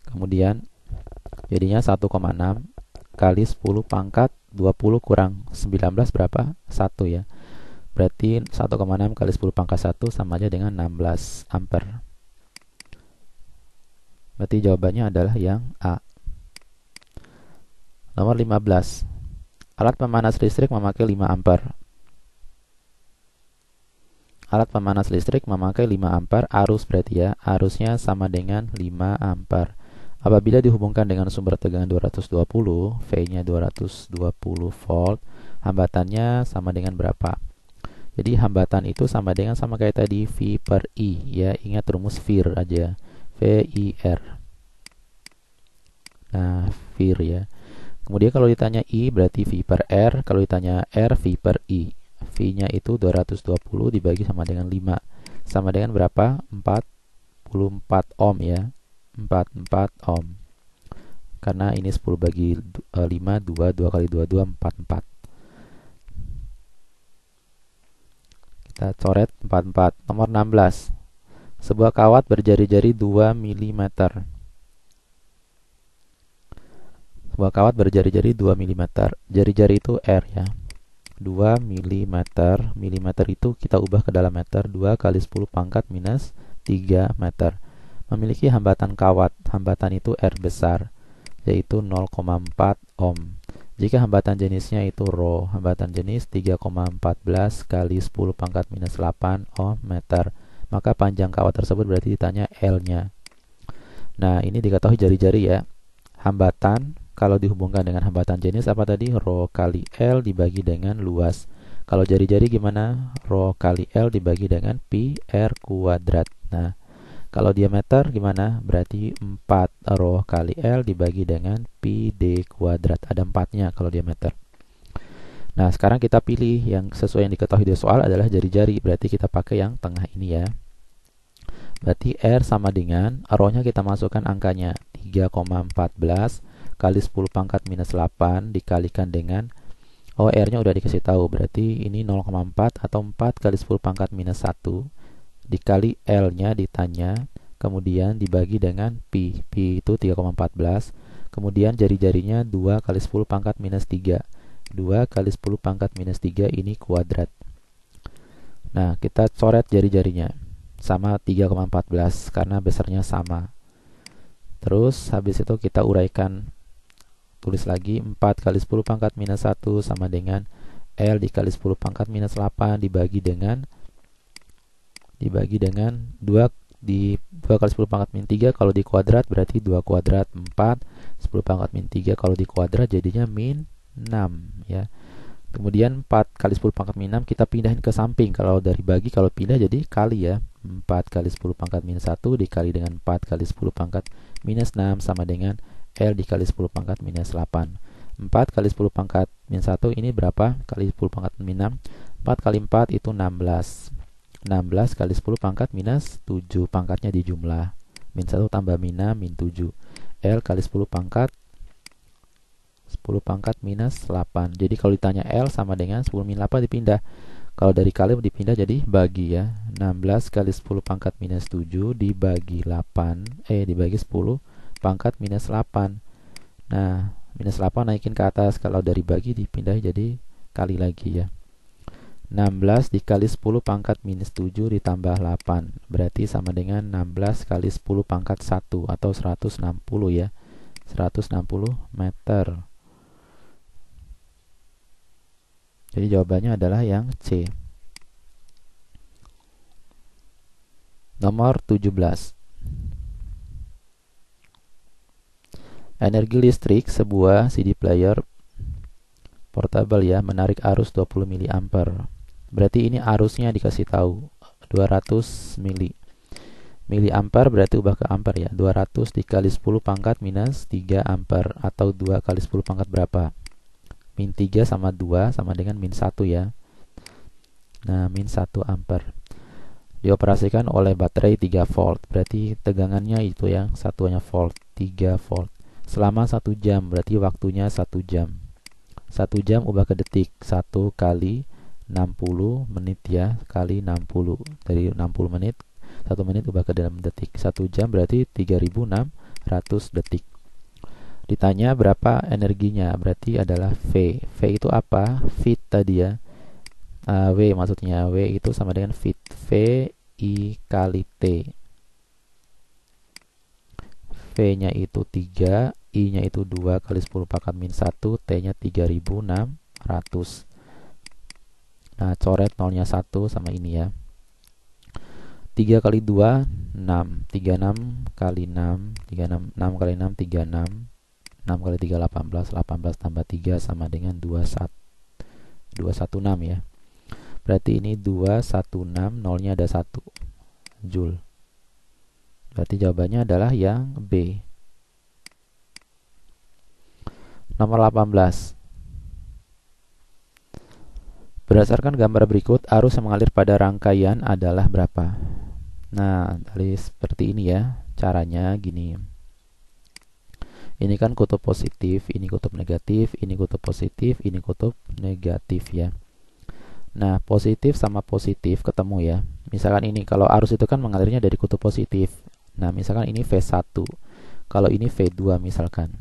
Kemudian, jadinya 1,6 kali 10 pangkat 20 kurang 19 berapa? 1 ya. Berarti 1,6 kali 10 pangkat 1 sama aja dengan 16 ampere. Berarti jawabannya adalah yang A. Nomor 15. Alat pemanas listrik memakai 5 ampere. Alat pemanas listrik memakai 5 ampere, arus berarti ya. Arusnya sama dengan 5 ampere. Apabila dihubungkan dengan sumber tegangan 220, V-nya 220 volt, hambatannya sama dengan berapa? Jadi hambatan itu sama kayak tadi V per I ya. Ingat rumus VIR aja. VIR. Nah, VIR ya. Kemudian kalau ditanya I berarti V per R, kalau ditanya R V per I. V-nya itu 220 dibagi sama dengan 5. Sama dengan berapa? 44 ohm ya. 44 ohm. Karena ini 10 bagi 5, 2 kali 2, 44. Kita coret 44. Nomor 16. Sebuah kawat berjari-jari 2 mm. Sebuah kawat berjari-jari 2 mm. Jari-jari itu R ya. 2 mm. Milimeter itu kita ubah ke dalam meter. 2 kali 10 pangkat minus 3 meter. Memiliki hambatan kawat. Hambatan itu R besar, yaitu 0,4 ohm. Jika hambatan jenisnya itu Rho, hambatan jenis 3,14 kali 10 pangkat minus 8 ohm meter, maka panjang kawat tersebut berarti ditanya L-nya. Nah, ini diketahui jari-jari ya. Hambatan kalau dihubungkan dengan hambatan jenis apa tadi? Rho kali L dibagi dengan luas. Kalau jari-jari gimana? Rho kali L dibagi dengan pi R kuadrat. Nah, kalau diameter gimana? Berarti 4 Rho kali L dibagi dengan pi D kuadrat. Ada 4-nya kalau diameter. Nah, sekarang kita pilih yang sesuai yang diketahui di soal adalah jari-jari. Berarti kita pakai yang tengah ini ya. Berarti R sama dengan, Rho-nya kita masukkan angkanya 3,14 kali 10 pangkat minus 8 dikalikan dengan, R-nya udah dikasih tahu. Berarti ini 0,4 atau 4 kali 10 pangkat minus 1 dikali L-nya ditanya. Kemudian dibagi dengan pi. Pi itu 3,14. Kemudian jari-jarinya 2 kali 10 pangkat minus 3. 2 kali 10 pangkat minus 3 ini kuadrat. Nah, kita coret jari-jarinya. Sama 3,14 karena besarnya sama. Terus habis itu kita uraikan. Tulis lagi 4 kali 10 pangkat minus 1 sama dengan L dikali 10 pangkat minus 8 dibagi dengan 2 kali 10 pangkat min 3. Kalau di kuadrat berarti 2 kuadrat 4. 10 pangkat min 3 kalau di kuadrat jadinya min 6 ya. Kemudian 4 kali 10 pangkat min 6 kita pindahin ke samping. Kalau dari bagi, kalau pindah jadi kali ya. 4 kali 10 pangkat minus 1 dikali dengan 4 kali 10 pangkat minus 6 sama dengan L dikali 10 pangkat minus 8. 4 kali 10 pangkat minus 1 ini berapa? Kali 10 pangkat minus 6. 4 kali 4 itu 16. 16 kali 10 pangkat minus 7. Pangkatnya di jumlah. Min 1 tambah min 6, min 7. L kali 10 pangkat minus 8. Jadi kalau ditanya L sama dengan 10 min 8 dipindah. Kalau dari kali dipindah jadi bagi ya. 16 kali 10 pangkat minus 7 dibagi 8. Dibagi 10 pangkat minus 8. Nah, minus 8 naikin ke atas. Kalau dari bagi dipindah jadi kali lagi ya. 16 dikali 10 pangkat minus 7 ditambah 8. Berarti sama dengan 16 kali 10 pangkat 1 atau 160 ya. 160 meter. Jadi jawabannya adalah yang C. Nomor 17. Energi listrik sebuah CD player portable ya, menarik arus 20 mA. Berarti ini arusnya dikasih tahu 200 miliampere, berarti ubah ke ampere ya. 200 dikali 10 pangkat minus 3 ampere atau 2 kali 10 pangkat berapa? Min 3 sama 2 sama dengan min 1 ya. Nah, min 1 ampere. Dioperasikan oleh baterai 3 volt. Berarti tegangannya itu yang satuannya volt, 3 volt. Selama 1 jam, berarti waktunya 1 jam. 1 jam ubah ke detik. 1 kali 60 menit ya, kali 60. Dari 60 menit, 1 menit ubah ke dalam detik. 1 jam berarti 3600 detik. Ditanya berapa energinya, berarti adalah V. V itu apa? Fit tadi ya. W maksudnya, W itu sama dengan fit. V I kali T. V-nya itu 3, I-nya itu 2 kali 10 pangkat min 1, T-nya 3600. Nah, coret nolnya 1 sama ini ya. 3 kali 2, 6. 36 kali 6, 36, 6 kali 6, 36. 6 kali 3, 18. 18 tambah 3 sama dengan 216 ya. Berarti ini 216, nolnya ada 1. Joule. Berarti jawabannya adalah yang B. Nomor 18. Berdasarkan gambar berikut, arus yang mengalir pada rangkaian adalah berapa? Nah, dari seperti ini ya. Caranya gini. Ini kan kutub positif, ini kutub negatif, ini kutub positif, ini kutub negatif ya. Nah, positif sama positif ketemu ya. Misalkan ini, kalau arus itu kan mengalirnya dari kutub positif. Nah, misalkan ini V1. Kalau ini V2 misalkan.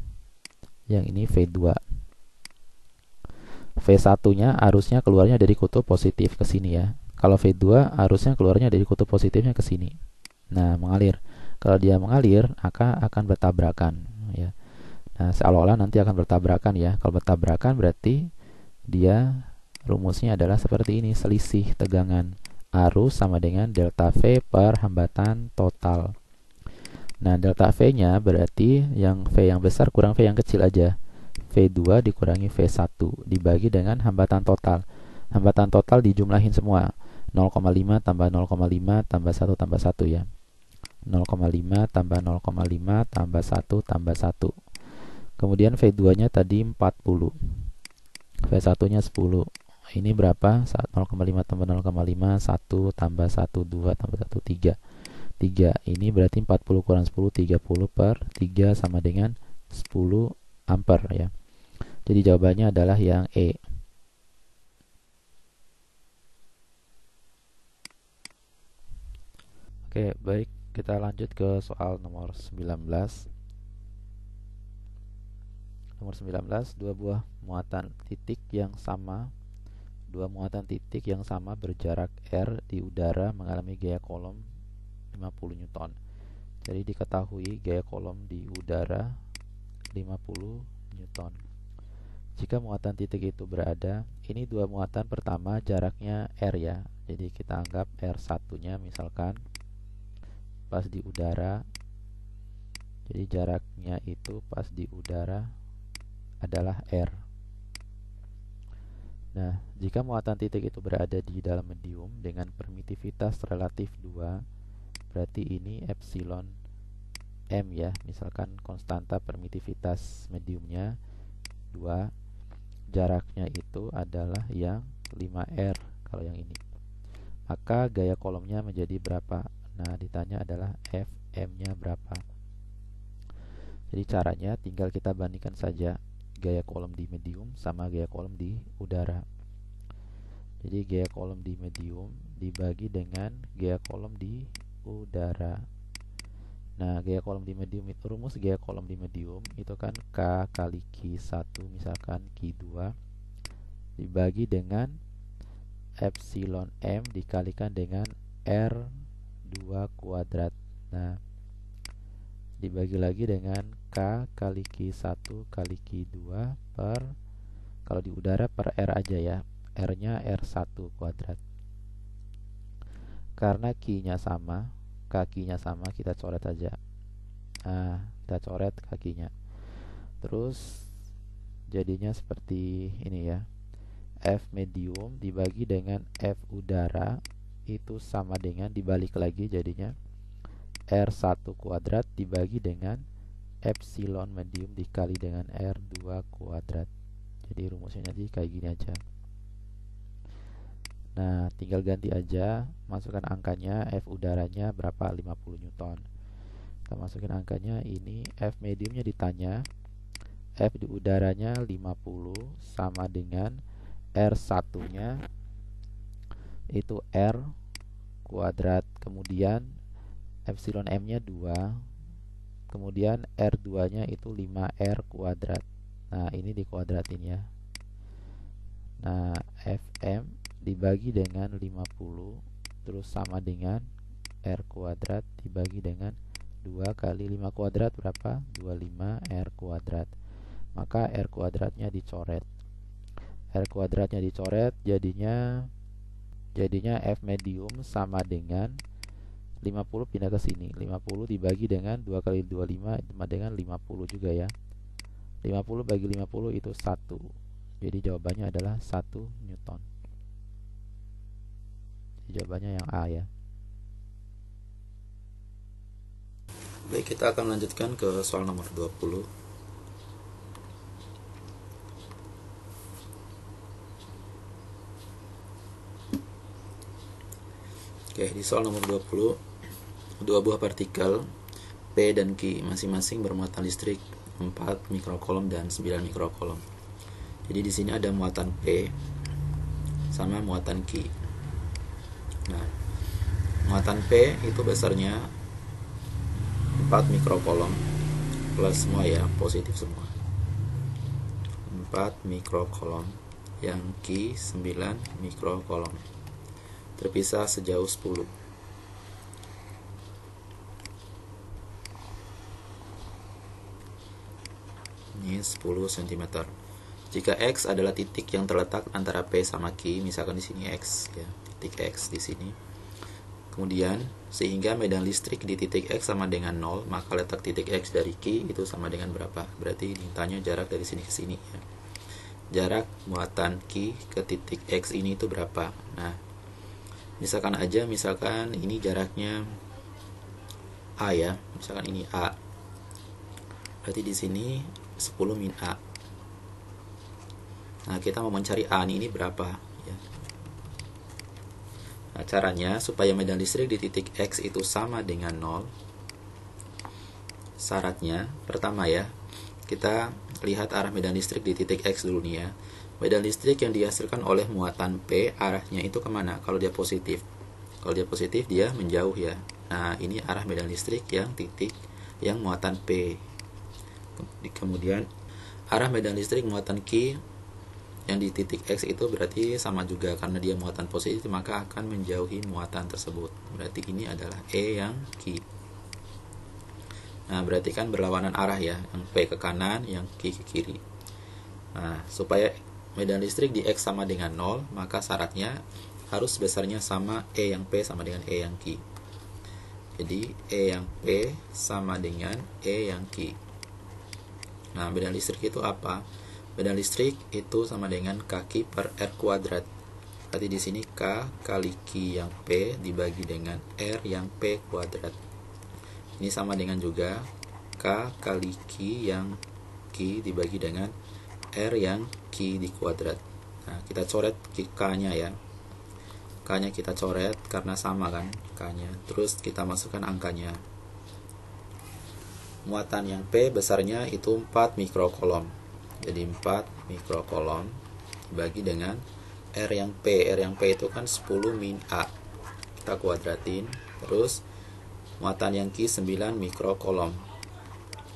Yang ini V2. V1-nya arusnya keluarnya dari kutub positif ke sini ya. Kalau V2 arusnya keluarnya dari kutub positifnya ke sini. Nah, mengalir. Kalau dia mengalir, akan bertabrakan ya. Nah, seolah-olah nanti akan bertabrakan ya. Kalau bertabrakan berarti dia rumusnya adalah seperti ini, selisih tegangan arus sama dengan delta V per hambatan total. Nah, delta V-nya berarti yang V yang besar kurang V yang kecil aja. V2 dikurangi V1 dibagi dengan hambatan total. Hambatan total dijumlahin semua. 0,5 tambah 0,5 tambah 1 tambah 1 ya. 0,5 tambah 0,5 tambah 1 tambah 1. Kemudian V2-nya tadi 40. V1-nya 10. Ini berapa? 0,5 tambah 0,5, 1 tambah 1, 2 tambah 1, 3. 3. Ini berarti 40 kurang 10, 30 per 3 sama dengan 10 ampere ya. Jadi jawabannya adalah yang E. Oke, baik. Kita lanjut ke soal nomor 19. Nomor 19, dua buah muatan titik yang sama. Dua muatan titik yang sama berjarak R di udara mengalami gaya kolom 50 Newton. Jadi diketahui gaya kolom di udara 50 Newton. Jika muatan titik itu berada, ini dua muatan pertama jaraknya R ya. Jadi kita anggap R1-nya misalkan pas di udara. Jadi jaraknya itu pas di udara adalah R. Nah, jika muatan titik itu berada di dalam medium dengan permitivitas relatif 2, berarti ini epsilon M ya, misalkan konstanta permitivitas mediumnya 2, jaraknya itu adalah yang 5R kalau yang ini. Maka gaya kolomnya menjadi berapa? Nah, ditanya adalah Fm-nya berapa. Jadi caranya tinggal kita bandingkan saja gaya kolom di medium sama gaya kolom di udara. Jadi gaya kolom di medium dibagi dengan gaya kolom di udara. Nah, gaya kolom di medium itu, rumus gaya kolom di medium itu kan K kali Q1 misalkan Q2 dibagi dengan epsilon M dikalikan dengan R2 kuadrat. Nah, dibagi lagi dengan K kali Q1 kali Q2 per, kalau di udara per R aja ya, R-nya R1 kuadrat. Karena Q-nya sama, kakinya sama, kita coret aja. Nah, kita coret kakinya. Terus jadinya seperti ini ya. F medium dibagi dengan F udara itu sama dengan, dibalik lagi jadinya R1 kuadrat dibagi dengan epsilon medium dikali dengan R2 kuadrat. Jadi rumusnya jadi kayak gini aja. Nah, tinggal ganti aja, masukkan angkanya. F udaranya berapa? 50 Newton. Kita masukin angkanya, ini F mediumnya ditanya, F di udaranya 50 sama dengan R1 nya itu R kuadrat, kemudian epsilon M nya 2, kemudian R2 nya itu 5R kuadrat. Nah, ini dikuadratin ya. Nah, Fm dibagi dengan 50 terus sama dengan R kuadrat dibagi dengan 2 kali 5 kuadrat berapa? 25 R kuadrat. Maka R kuadratnya dicoret. R kuadratnya dicoret, jadinya F medium sama dengan 50 pindah ke sini. 50 dibagi dengan 2 kali 25 sama dengan 50 juga ya. 50 bagi 50 itu 1. Jadi jawabannya adalah 1 Newton. Jawabannya yang A ya. Baik, kita akan lanjutkan ke soal nomor 20. Oke, di soal nomor 20, dua buah partikel P dan Q masing-masing bermuatan listrik 4 mikrokolom dan 9 mikrokolom. Jadi di sini ada muatan P sama muatan Q. Nah, muatan P itu besarnya 4 mikrokolom plus semua ya, positif semua. 4 mikrokolom, yang Q 9 mikrokolom. Terpisah sejauh 10. Ini 10 cm. Jika X adalah titik yang terletak antara P sama Q, misalkan di sini X ya, titik X di sini. Kemudian sehingga medan listrik di titik X sama dengan 0, maka letak titik X dari Q itu sama dengan berapa? Berarti ditanya jarak dari sini ke sini ya. Jarak muatan Q ke titik X ini itu berapa? Nah, misalkan ini jaraknya A ya, misalkan ini A. Berarti di sini 10 min A. Nah, kita mau mencari A ini berapa ya. Nah, caranya supaya medan listrik di titik X itu sama dengan 0, syaratnya pertama ya, kita lihat arah medan listrik di titik X dulu nih ya. Medan listrik yang dihasilkan oleh muatan P arahnya itu kemana? Kalau dia positif, dia menjauh ya. Nah, ini arah medan listrik yang titik yang muatan P. Kemudian arah medan listrik muatan Q yang di titik X itu berarti sama juga, karena dia muatan positif maka akan menjauhi muatan tersebut. Berarti ini adalah E yang Q. Nah, berarti kan berlawanan arah ya, yang P ke kanan, yang Q ke kiri. Nah, supaya medan listrik di X sama dengan 0, maka syaratnya harus besarnya sama, E yang P sama dengan E yang Q. Jadi E yang P sama dengan E yang Q. Nah, medan listrik itu apa? Medan listrik itu sama dengan kaki per R kuadrat. Berarti di sini K kali Q yang P dibagi dengan R yang P kuadrat. Ini sama dengan juga K kali Q yang Q dibagi dengan R yang Q di kuadrat. Nah, kita coret K-nya ya. K-nya kita coret karena sama kan K-nya. Terus kita masukkan angkanya. Muatan yang P besarnya itu 4 mikrokolom. Jadi 4 mikrokolom dibagi dengan R yang P. R yang P itu kan 10 min A. Kita kuadratin. Terus muatan yang Q 9 mikrokolom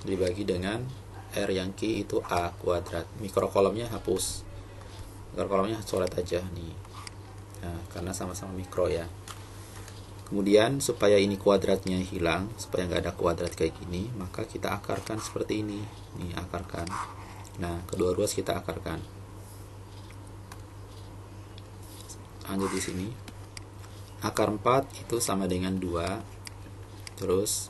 dibagi dengan R yang Q itu A kuadrat. Mikrokolomnya hapus. Mikrokolomnya coret aja nih. Nah, karena sama-sama mikro ya. Kemudian supaya ini kuadratnya hilang, supaya nggak ada kuadrat kayak gini, maka kita akarkan seperti ini. Nih akarkan. Nah, kedua ruas kita akarkan. Lanjut di sini. Akar 4 itu sama dengan 2. Terus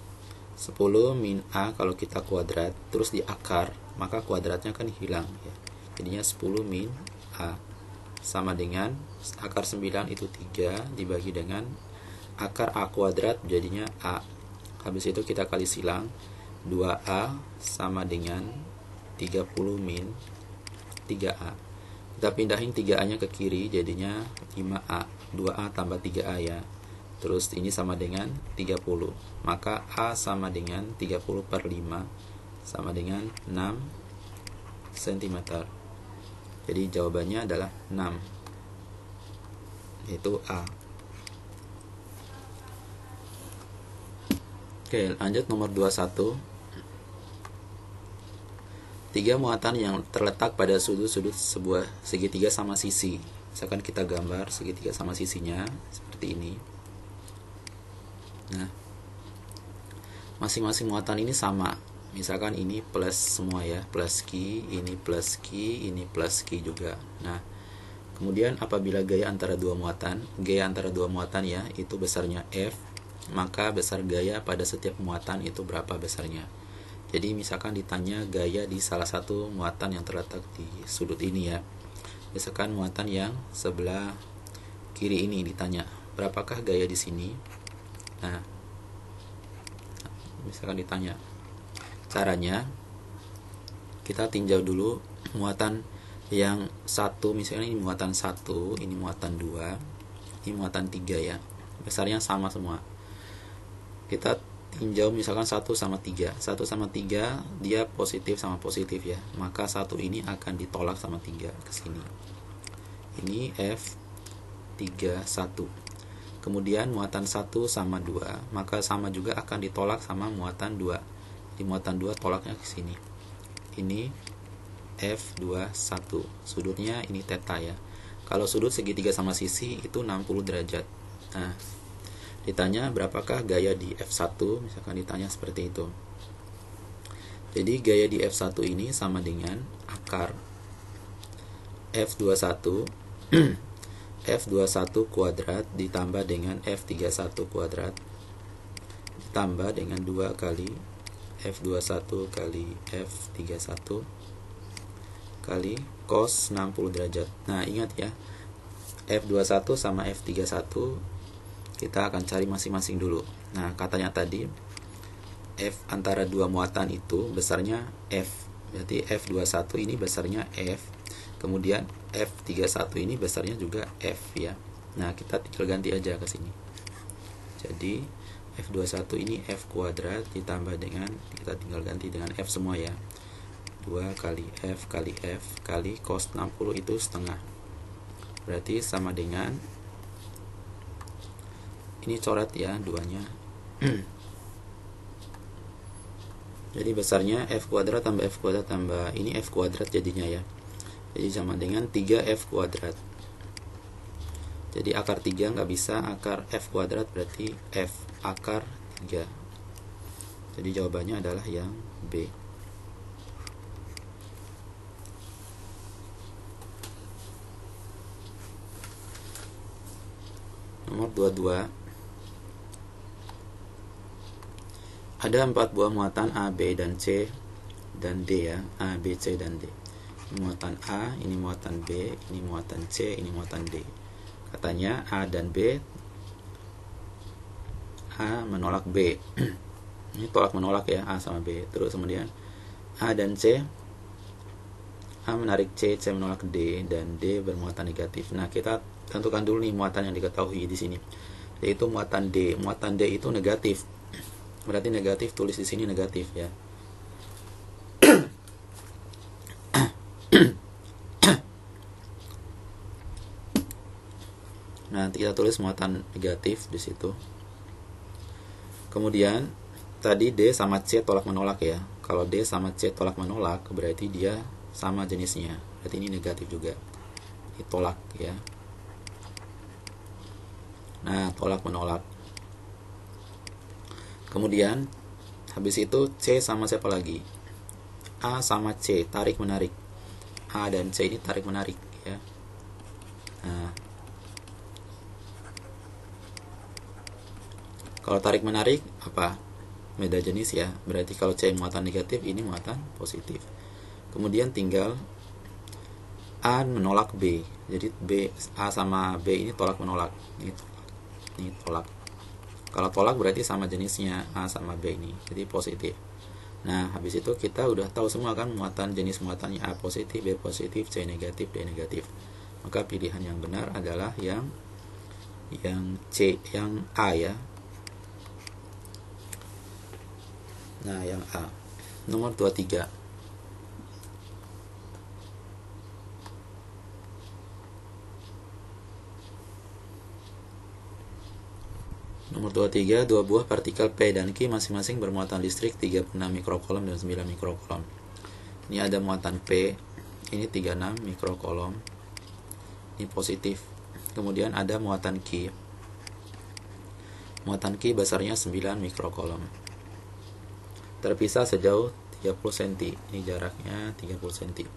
10 min A kalau kita kuadrat, terus diakar, maka kuadratnya kan hilang ya. Jadinya 10 min A sama dengan akar 9 itu 3 dibagi dengan akar A kuadrat, jadinya A. Habis itu kita kali silang, 2A sama dengan 30 min 3A. Kita pindahin 3A nya ke kiri, jadinya 5A. 2A tambah 3A ya. Terus ini sama dengan 30. Maka A sama dengan 30 per 5 sama dengan 6 cm. Jadi jawabannya adalah 6. Yaitu A. Oke, lanjut nomor 21. 3 muatan yang terletak pada sudut-sudut sebuah segitiga sama sisi. Misalkan kita gambar segitiga sama sisinya seperti ini. Nah, masing-masing muatan ini sama. Misalkan ini plus semua ya, plus Q, ini plus Q, ini plus Q juga. Nah, kemudian apabila gaya antara dua muatan ya, itu besarnya F, maka besar gaya pada setiap muatan itu berapa besarnya. Jadi misalkan ditanya gaya di salah satu muatan yang terletak di sudut ini ya. Misalkan muatan yang sebelah kiri ini ditanya, berapakah gaya di sini? Nah, misalkan ditanya. Caranya kita tinjau dulu muatan yang satu, misalnya ini muatan 1, ini muatan 2, ini muatan 3 ya. Besarnya sama semua. Kita tinjau misalkan 1 sama 3. 1 sama 3 dia positif sama positif ya. Maka 1 ini akan ditolak sama 3 ke sini. Ini F31. Kemudian muatan 1 sama 2, maka sama juga akan ditolak sama muatan 2. Di muatan 2 tolaknya ke sini. Ini F21. Sudutnya ini theta ya. Kalau sudut segitiga sama sisi itu 60 derajat. Nah, ditanya berapakah gaya di F1, misalkan ditanya seperti itu. Jadi gaya di F1 ini sama dengan akar F21 F21 kuadrat ditambah dengan F31 kuadrat ditambah dengan 2 kali F21 kali F31 kali cos 60 derajat. Nah, ingat ya, F21 sama F31 kita akan cari masing-masing dulu. Nah, katanya tadi F antara dua muatan itu besarnya F. Berarti F21 ini besarnya F. Kemudian F31 ini besarnya juga F ya. Nah, kita tinggal ganti aja ke sini. Jadi F21 ini F kuadrat ditambah dengan, kita tinggal ganti dengan F semua ya. 2 kali F kali F kali cos 60 itu setengah. Berarti sama dengan, ini coret ya duanya. Jadi besarnya F kuadrat tambah F kuadrat tambah ini F kuadrat jadinya ya. Jadi sama dengan 3F kuadrat. Jadi akar 3 nggak bisa, akar F kuadrat berarti F akar 3. Jadi jawabannya adalah yang B. Nomor 22. Ada 4 buah muatan A, B, dan C dan D ya. A, B, C, dan D. Ini muatan A, ini muatan B, ini muatan C, ini muatan D. Katanya A dan B, A menolak B. Ini tolak menolak ya, A sama B. Terus kemudian A dan C, A menarik C, C menolak D, dan D bermuatan negatif. Nah, kita tentukan dulu nih muatan yang diketahui di sini, yaitu muatan D. Muatan D itu negatif. Berarti negatif, tulis di sini negatif ya. Nah, nanti kita tulis muatan negatif di situ. Kemudian tadi D sama C tolak menolak ya. Kalau D sama C tolak menolak berarti dia sama jenisnya. Berarti ini negatif juga. Ini tolak ya. Nah, tolak menolak. Kemudian habis itu C sama siapa lagi? A sama C, tarik menarik. A dan C ini tarik menarik ya. Nah, kalau tarik menarik apa? Beda jenis ya. Berarti kalau C muatan negatif, ini muatan positif. Kemudian tinggal A menolak B. Jadi A sama B ini tolak menolak. Ini tolak. Ini tolak. Kalau tolak berarti sama jenisnya A sama B ini. Jadi positif. Nah, habis itu kita udah tahu semua kan muatan, jenis muatannya A positif, B positif, C negatif, D negatif. Maka pilihan yang benar adalah yang C, yang A ya. Nah, yang A. Nomor 23. Nomor 23, dua buah partikel P dan Q masing-masing bermuatan listrik 36 mikrocoulomb dan 9 mikrocoulomb. Ini ada muatan P, ini 36 mikrocoulomb. Ini positif. Kemudian ada muatan Q. Muatan Q besarnya 9 mikrocoulomb. Terpisah sejauh 30 cm. Ini jaraknya 30 cm.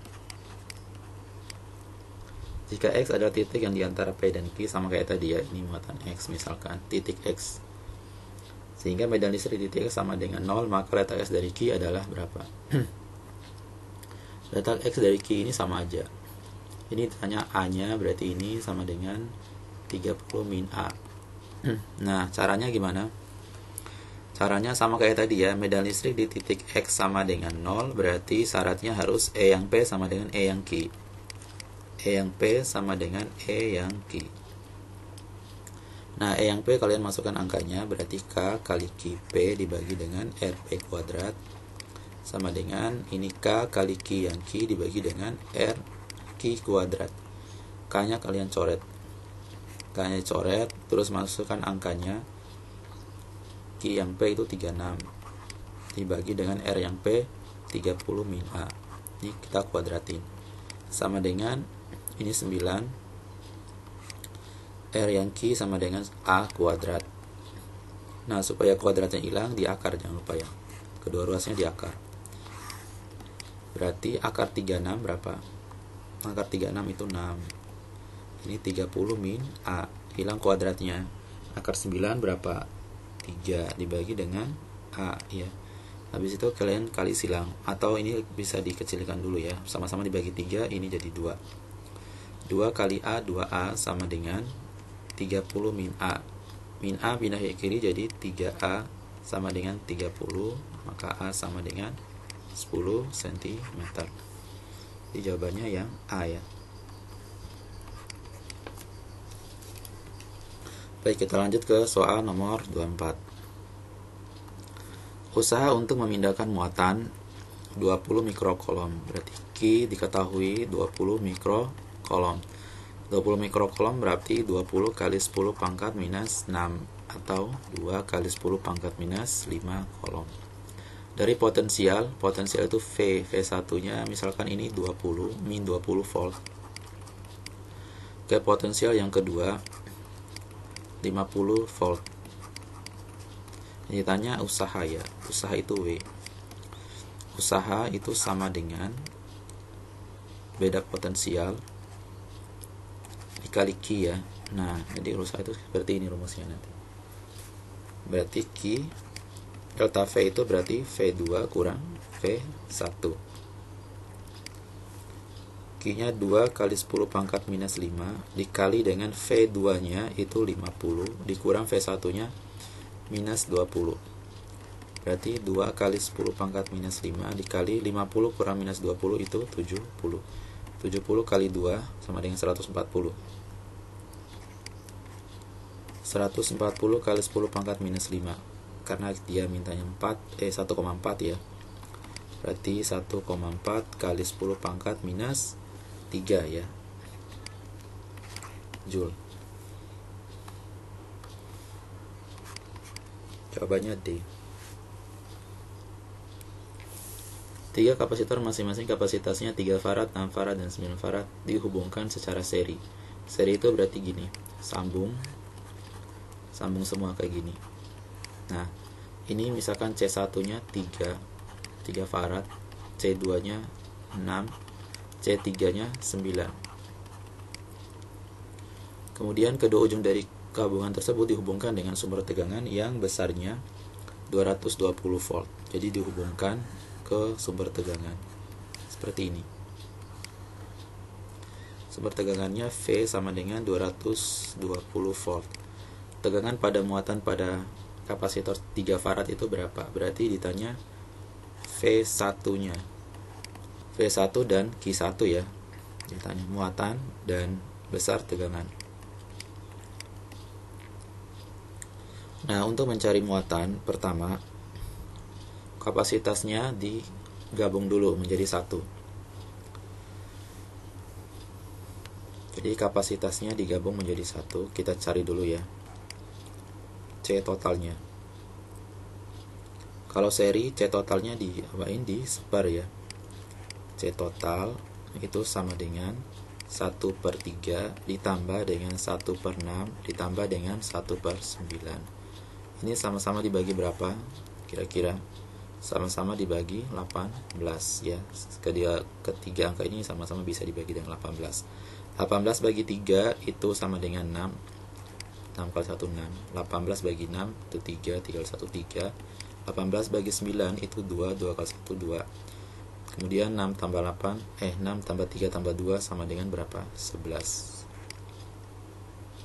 Jika X adalah titik yang diantara P dan Q, sama kayak tadi ya, ini muatan X misalkan, titik X. Sehingga medan listrik di titik X sama dengan 0, maka letak X dari Q adalah berapa? Letak X dari Q ini sama aja. Ini ditanya A-nya, berarti ini sama dengan 30 min A. Nah, caranya gimana? Caranya sama kayak tadi ya, medan listrik di titik X sama dengan 0, berarti syaratnya harus E yang P sama dengan E yang Q. E yang P sama dengan E yang Q. Nah, E yang P kalian masukkan angkanya, berarti K kali QP dibagi dengan RP kuadrat sama dengan ini K kali Q yang Q dibagi dengan RQ kuadrat. K-nya kalian coret. K-nya coret, terus masukkan angkanya. Q yang P itu 36 dibagi dengan R yang P 30 min A. Ini kita kuadratin. Sama dengan ini 9, R yang Q sama dengan A kuadrat. Nah, supaya kuadratnya hilang, di akar, jangan lupa ya. Kedua ruasnya di akar. Berarti akar 36 berapa? Akar 36 itu 6. Ini 30 min A. Hilang kuadratnya. Akar 9 berapa? 3 dibagi dengan A ya. Habis itu kalian kali silang, atau ini bisa dikecilkan dulu ya. Sama-sama dibagi 3, ini jadi 2. 2 kali A, 2A sama dengan 30 min A. Min A pindah ke kiri jadi 3A sama dengan 30, maka A sama dengan 10 cm. Jadi jawabannya yang A ya. Baik, kita lanjut ke soal nomor 24. Usaha untuk memindahkan muatan 20 mikrocoulomb. Berarti Q diketahui 20 mikrocoulomb. 20 mikrocoulomb berarti 20 kali 10 pangkat minus 6 atau 2 kali 10 pangkat minus 5 coulomb. Dari potensial itu V satunya misalkan ini 20 min 20 volt. Ke potensial yang kedua 50 volt. Ini tanya usaha ya. Usaha itu W. Usaha itu sama dengan beda potensial dikali Q ya. Nah, jadi usaha itu seperti ini rumusnya nanti. Berarti Q delta V itu berarti V2 kurang V1. Q Q-nya 2 kali 10 pangkat minus 5 dikali dengan V2 nya itu 50 dikurang V1 nya minus 20. Berarti 2 kali 10 pangkat minus 5 dikali 50 kurang minus 20 itu 70. 70 kali 2 sama dengan 140. 140 kali 10 pangkat minus 5. Karena dia mintanya 1,4 ya. Berarti 1,4 kali 10 pangkat minus 3 ya. Joule. Jawabannya D. 3 kapasitor masing-masing kapasitasnya 3 farad, 6 farad, dan 9 farad dihubungkan secara seri. Seri itu berarti gini, sambung semua kayak gini. Nah, ini misalkan C1 nya 3 farad, C2 nya 6, C3 nya 9. Kemudian kedua ujung dari gabungan tersebut dihubungkan dengan sumber tegangan yang besarnya 220 volt. Jadi dihubungkan ke sumber tegangan seperti ini. Sumber tegangannya V sama dengan 220 volt. Tegangan pada muatan pada kapasitor 3 farad itu berapa? Berarti ditanya V1 nya, V1 dan Q1 ya. Ditanya muatan dan besar tegangan. Nah, untuk mencari muatan, pertama kapasitasnya digabung dulu menjadi 1. Jadi kapasitasnya digabung menjadi 1. Kita cari dulu ya C totalnya. Kalau seri C totalnya disebar ya. C total itu sama dengan 1/3 ditambah dengan 1/6 ditambah dengan 1/9. Ini sama-sama dibagi berapa? Kira-kira sama-sama dibagi 18 ya. Ketiga angka ini sama-sama bisa dibagi dengan 18. 18 bagi 3 itu sama dengan 6. 6 kali 1 6. 18 bagi 6 itu 3, 3 kali 1 3. 18 bagi 9 itu 2, 2 kali 1 2. Kemudian 6 tambah 6 tambah 3 tambah 2 sama dengan berapa? 11.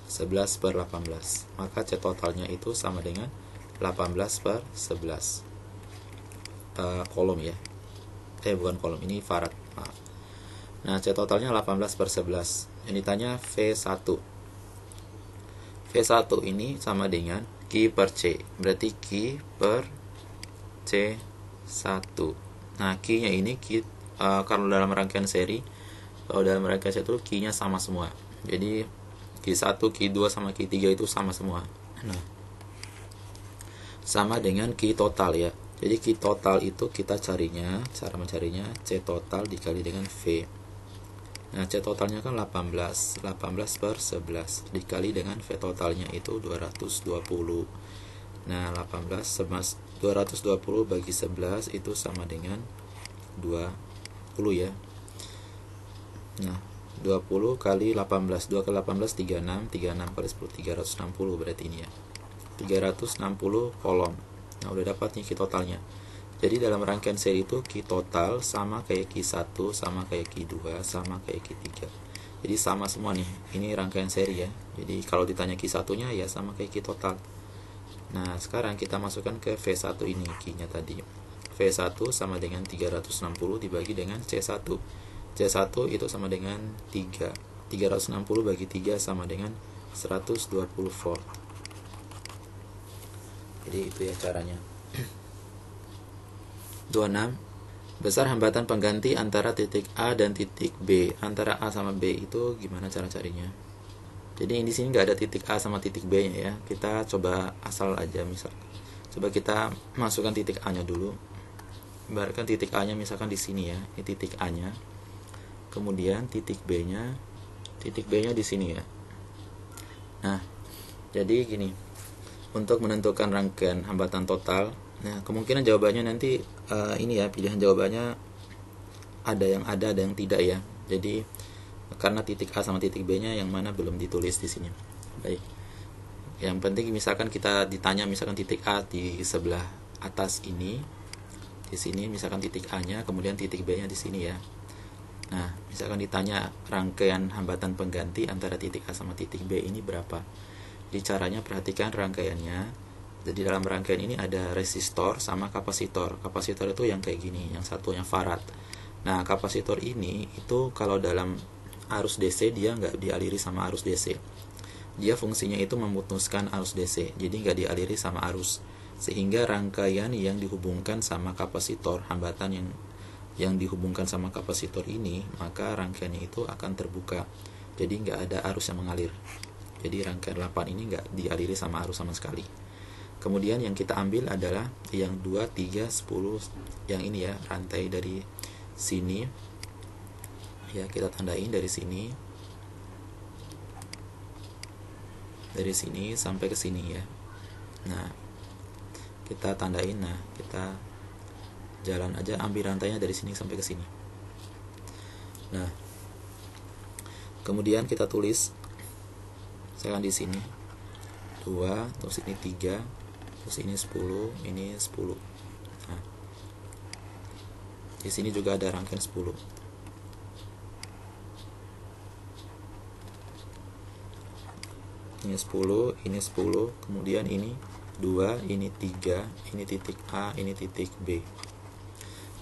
11/18. Maka C totalnya itu sama dengan 18/11. Kolom ya. Bukan kolom, ini farad. Maaf. Nah, C totalnya 18/11. Yang ditanya V1. V1 ini sama dengan Q per C. Berarti Q per C1. Nah, Q-nya ini kalau dalam rangkaian seri, kalau dalam rangkaian seri itu Q-nya sama semua. Jadi Q1, Q2 sama Q3 itu sama semua. Nah, sama dengan Q total ya. Jadi Q total itu kita carinya, cara mencarinya C total dikali dengan V. Nah, C totalnya kan 18. 18/11 dikali dengan V totalnya itu 220. Nah, 220 bagi 11 itu sama dengan 20 ya. Nah, 20 kali 18, 2 kali 18 36, 36 kali 10 360 berarti ini ya. 360 kolom. Nah, udah dapat nih Q totalnya. Jadi dalam rangkaian seri itu Q total sama kayak Q1, sama kayak Q2, sama kayak Q3. Jadi sama semua nih. Ini rangkaian seri ya. Jadi kalau ditanya Q1-nya ya sama kayak Q total. Nah, sekarang kita masukkan ke V1 ini Q-nya tadi. V1 sama dengan 360 dibagi dengan C1. C1 itu sama dengan 3. 360 bagi 3 sama dengan 120 volt. Jadi itu ya caranya. 26. Besar hambatan pengganti antara titik A dan titik B. Antara A sama B itu gimana cara carinya? Jadi di sini nggak ada titik A sama titik B-nya ya. Kita coba asal aja misal. Coba kita masukkan titik A-nya dulu. Ibaratkan titik A-nya misalkan di sini ya. Ini titik A-nya. Kemudian titik B-nya di sini ya. Nah, jadi gini. Untuk menentukan rangkaian hambatan total, nah kemungkinan jawabannya nanti ini ya, pilihan jawabannya ada yang tidak ya. Jadi karena titik A sama titik B-nya yang mana belum ditulis di sini. Baik. Yang penting misalkan kita ditanya misalkan titik A di sebelah atas ini, di sini misalkan titik A-nya, kemudian titik B-nya di sini ya. Nah, misalkan ditanya rangkaian hambatan pengganti antara titik A sama titik B ini berapa. Jadi caranya perhatikan rangkaiannya. Jadi dalam rangkaian ini ada resistor sama kapasitor. Kapasitor itu yang kayak gini, yang satunya farad. Nah, kapasitor ini itu kalau dalam arus DC dia nggak dialiri sama arus DC. Dia fungsinya itu memutuskan arus DC, jadi nggak dialiri sama arus. Sehingga rangkaian yang dihubungkan sama kapasitor, hambatan yang dihubungkan sama kapasitor ini, maka rangkaiannya itu akan terbuka. Jadi nggak ada arus yang mengalir. Jadi rangkaian 8 ini nggak dialiri sama arus sama sekali. Kemudian yang kita ambil adalah yang 2, 3, 10, yang ini ya, rantai dari sini. Ya, kita tandain dari sini. Dari sini sampai ke sini ya. Nah, kita tandain. Nah, kita jalan aja, ambil rantainya dari sini sampai ke sini. Nah, kemudian kita tulis misalkan di sini 2, terus ini 3, terus ini 10, ini 10. Nah, di sini juga ada rangkaian 10. Ini 10, ini 10, kemudian ini 2, ini 3, ini titik A, ini titik B.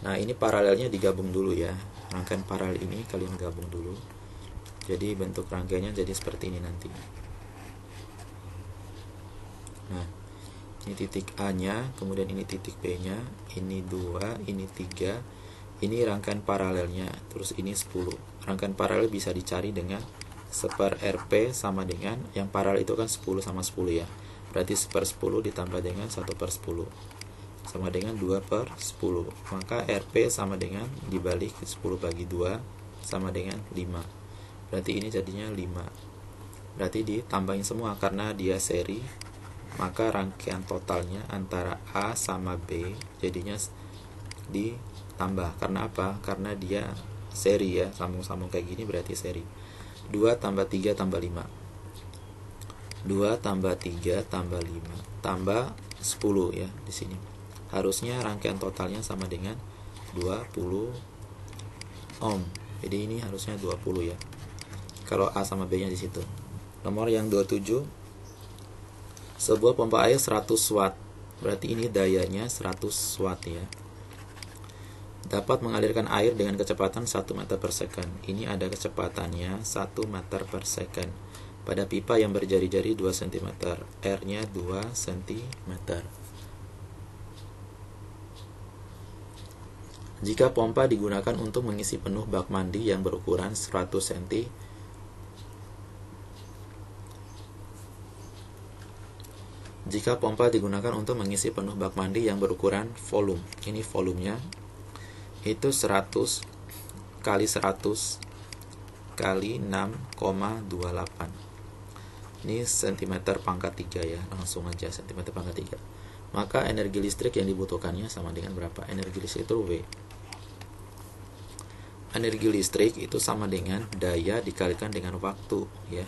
Nah, ini paralelnya digabung dulu ya. Rangkaian paralel ini kalian gabung dulu. Jadi bentuk rangkaiannya jadi seperti ini nanti. Nah, ini titik A-nya, kemudian ini titik B-nya, ini 2, ini 3, ini rangkaian paralelnya, terus ini 10. Rangkaian paralel bisa dicari dengan 1/RP sama dengan, yang paralel itu kan 10 sama 10 ya. Berarti 1/10 ditambah dengan 1/10 sama dengan 2/10. Maka RP sama dengan dibalik 10 bagi 2 sama dengan 5. Berarti ini jadinya 5. Berarti ditambahin semua karena dia seri. Maka rangkaian totalnya antara A sama B jadinya ditambah. Karena apa? Karena dia seri ya, sambung-sambung kayak gini berarti seri. 2 tambah 3 tambah 5. 2 tambah 3 tambah 5 tambah 10 ya di sini. Harusnya rangkaian totalnya sama dengan 20 ohm. Jadi ini harusnya 20 ya. Kalau A sama B-nya di situ. Nomor yang 27. Sebuah pompa air 100 watt. Berarti ini dayanya 100 watt ya. Dapat mengalirkan air dengan kecepatan 1 meter per second. Ini ada kecepatannya 1 meter per second. Pada pipa yang berjari-jari 2 cm. R-nya 2 cm. Jika pompa digunakan untuk mengisi penuh bak mandi yang berukuran 100 cm, jika pompa digunakan untuk mengisi penuh bak mandi yang berukuran volume, ini volumenya, itu 100 kali 100 kali 6,28. Ini cm pangkat 3 ya, langsung aja cm pangkat 3. Maka energi listrik yang dibutuhkannya sama dengan berapa? Energi listrik itu W. Energi listrik itu sama dengan daya dikalikan dengan waktu ya.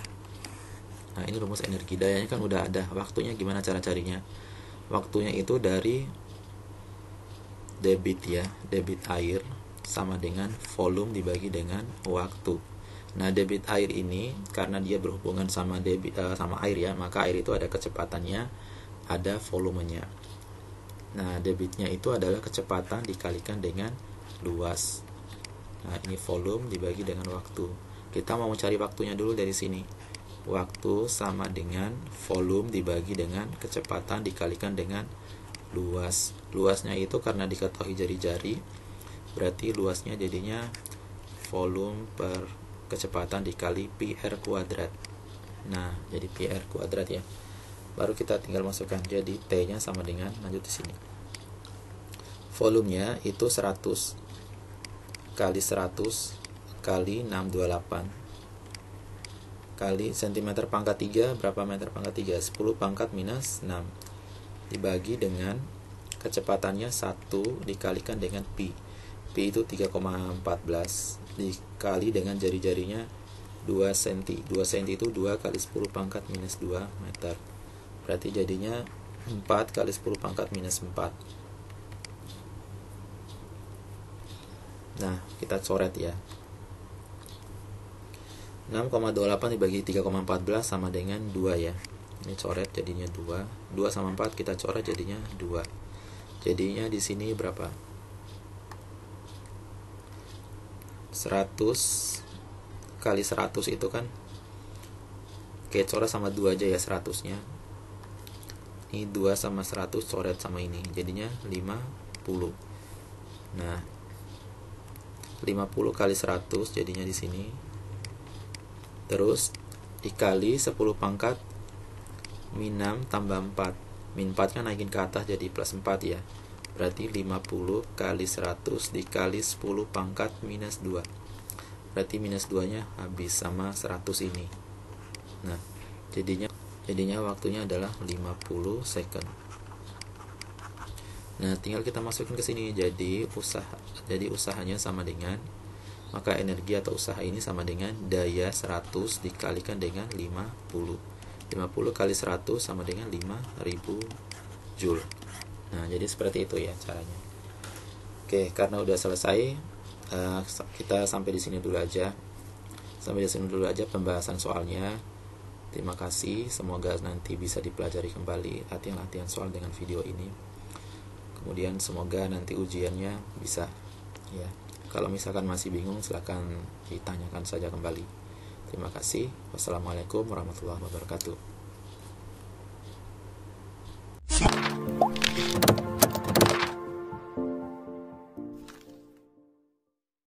Nah, ini rumus energi. Dayanya kan udah ada. Waktunya gimana cara carinya? Waktunya itu dari debit ya, debit air sama dengan volume dibagi dengan waktu. Nah, debit air ini karena dia berhubungan sama sama air ya, maka air itu ada kecepatannya, ada volumenya. Nah, debitnya itu adalah kecepatan dikalikan dengan luas. Nah, ini volume dibagi dengan waktu. Kita mau cari waktunya dulu dari sini. Waktu sama dengan volume dibagi dengan kecepatan dikalikan dengan luas. Luasnya itu karena diketahui jari-jari, berarti luasnya jadinya volume per kecepatan dikali PR kuadrat. Nah, jadi PR kuadrat ya. Baru kita tinggal masukkan. Jadi T-nya sama dengan, lanjut di sini. Volumenya itu 100 kali 100 kali 628 kali cm pangkat 3. Berapa meter pangkat 3? 10 pangkat minus 6 dibagi dengan kecepatannya 1 dikalikan dengan pi. Pi itu 3,14 dikali dengan jari-jarinya 2 cm. 2 cm itu 2 kali 10 pangkat minus 2 meter. Berarti jadinya 4 kali 10 pangkat minus 4. Nah, kita coret ya. 6,28 dibagi 3,14 sama dengan 2 ya. Ini coret jadinya 2. 2 sama 4 kita coret jadinya 2. Jadinya di sini berapa? 100 kali 100 itu kan, oke, coret sama 2 aja ya 100-nya. Ini 2 sama 100 coret sama ini, jadinya 50. Nah, 50 kali 100 jadinya di sini. Terus dikali 10 pangkat min 6 tambah 4. Min 4 kan naikin ke atas jadi plus 4 ya. Berarti 50 kali 100 dikali 10 pangkat minus 2. Berarti minus 2-nya habis sama 100 ini. Nah, jadinya waktunya adalah 50 second. Nah, tinggal kita masukin ke sini. Jadi usahanya sama dengan, maka energi atau usaha ini sama dengan daya 100 dikalikan dengan 50. 50 kali 100 sama dengan 5000 Joule. Nah, jadi seperti itu ya caranya. Oke, karena udah selesai, kita sampai di sini dulu aja. Pembahasan soalnya. Terima kasih, semoga nanti bisa dipelajari kembali latihan-latihan soal dengan video ini. Kemudian semoga nanti ujiannya bisa ya. Kalau misalkan masih bingung, silakan ditanyakan saja kembali. Terima kasih. Wassalamualaikum warahmatullahi wabarakatuh.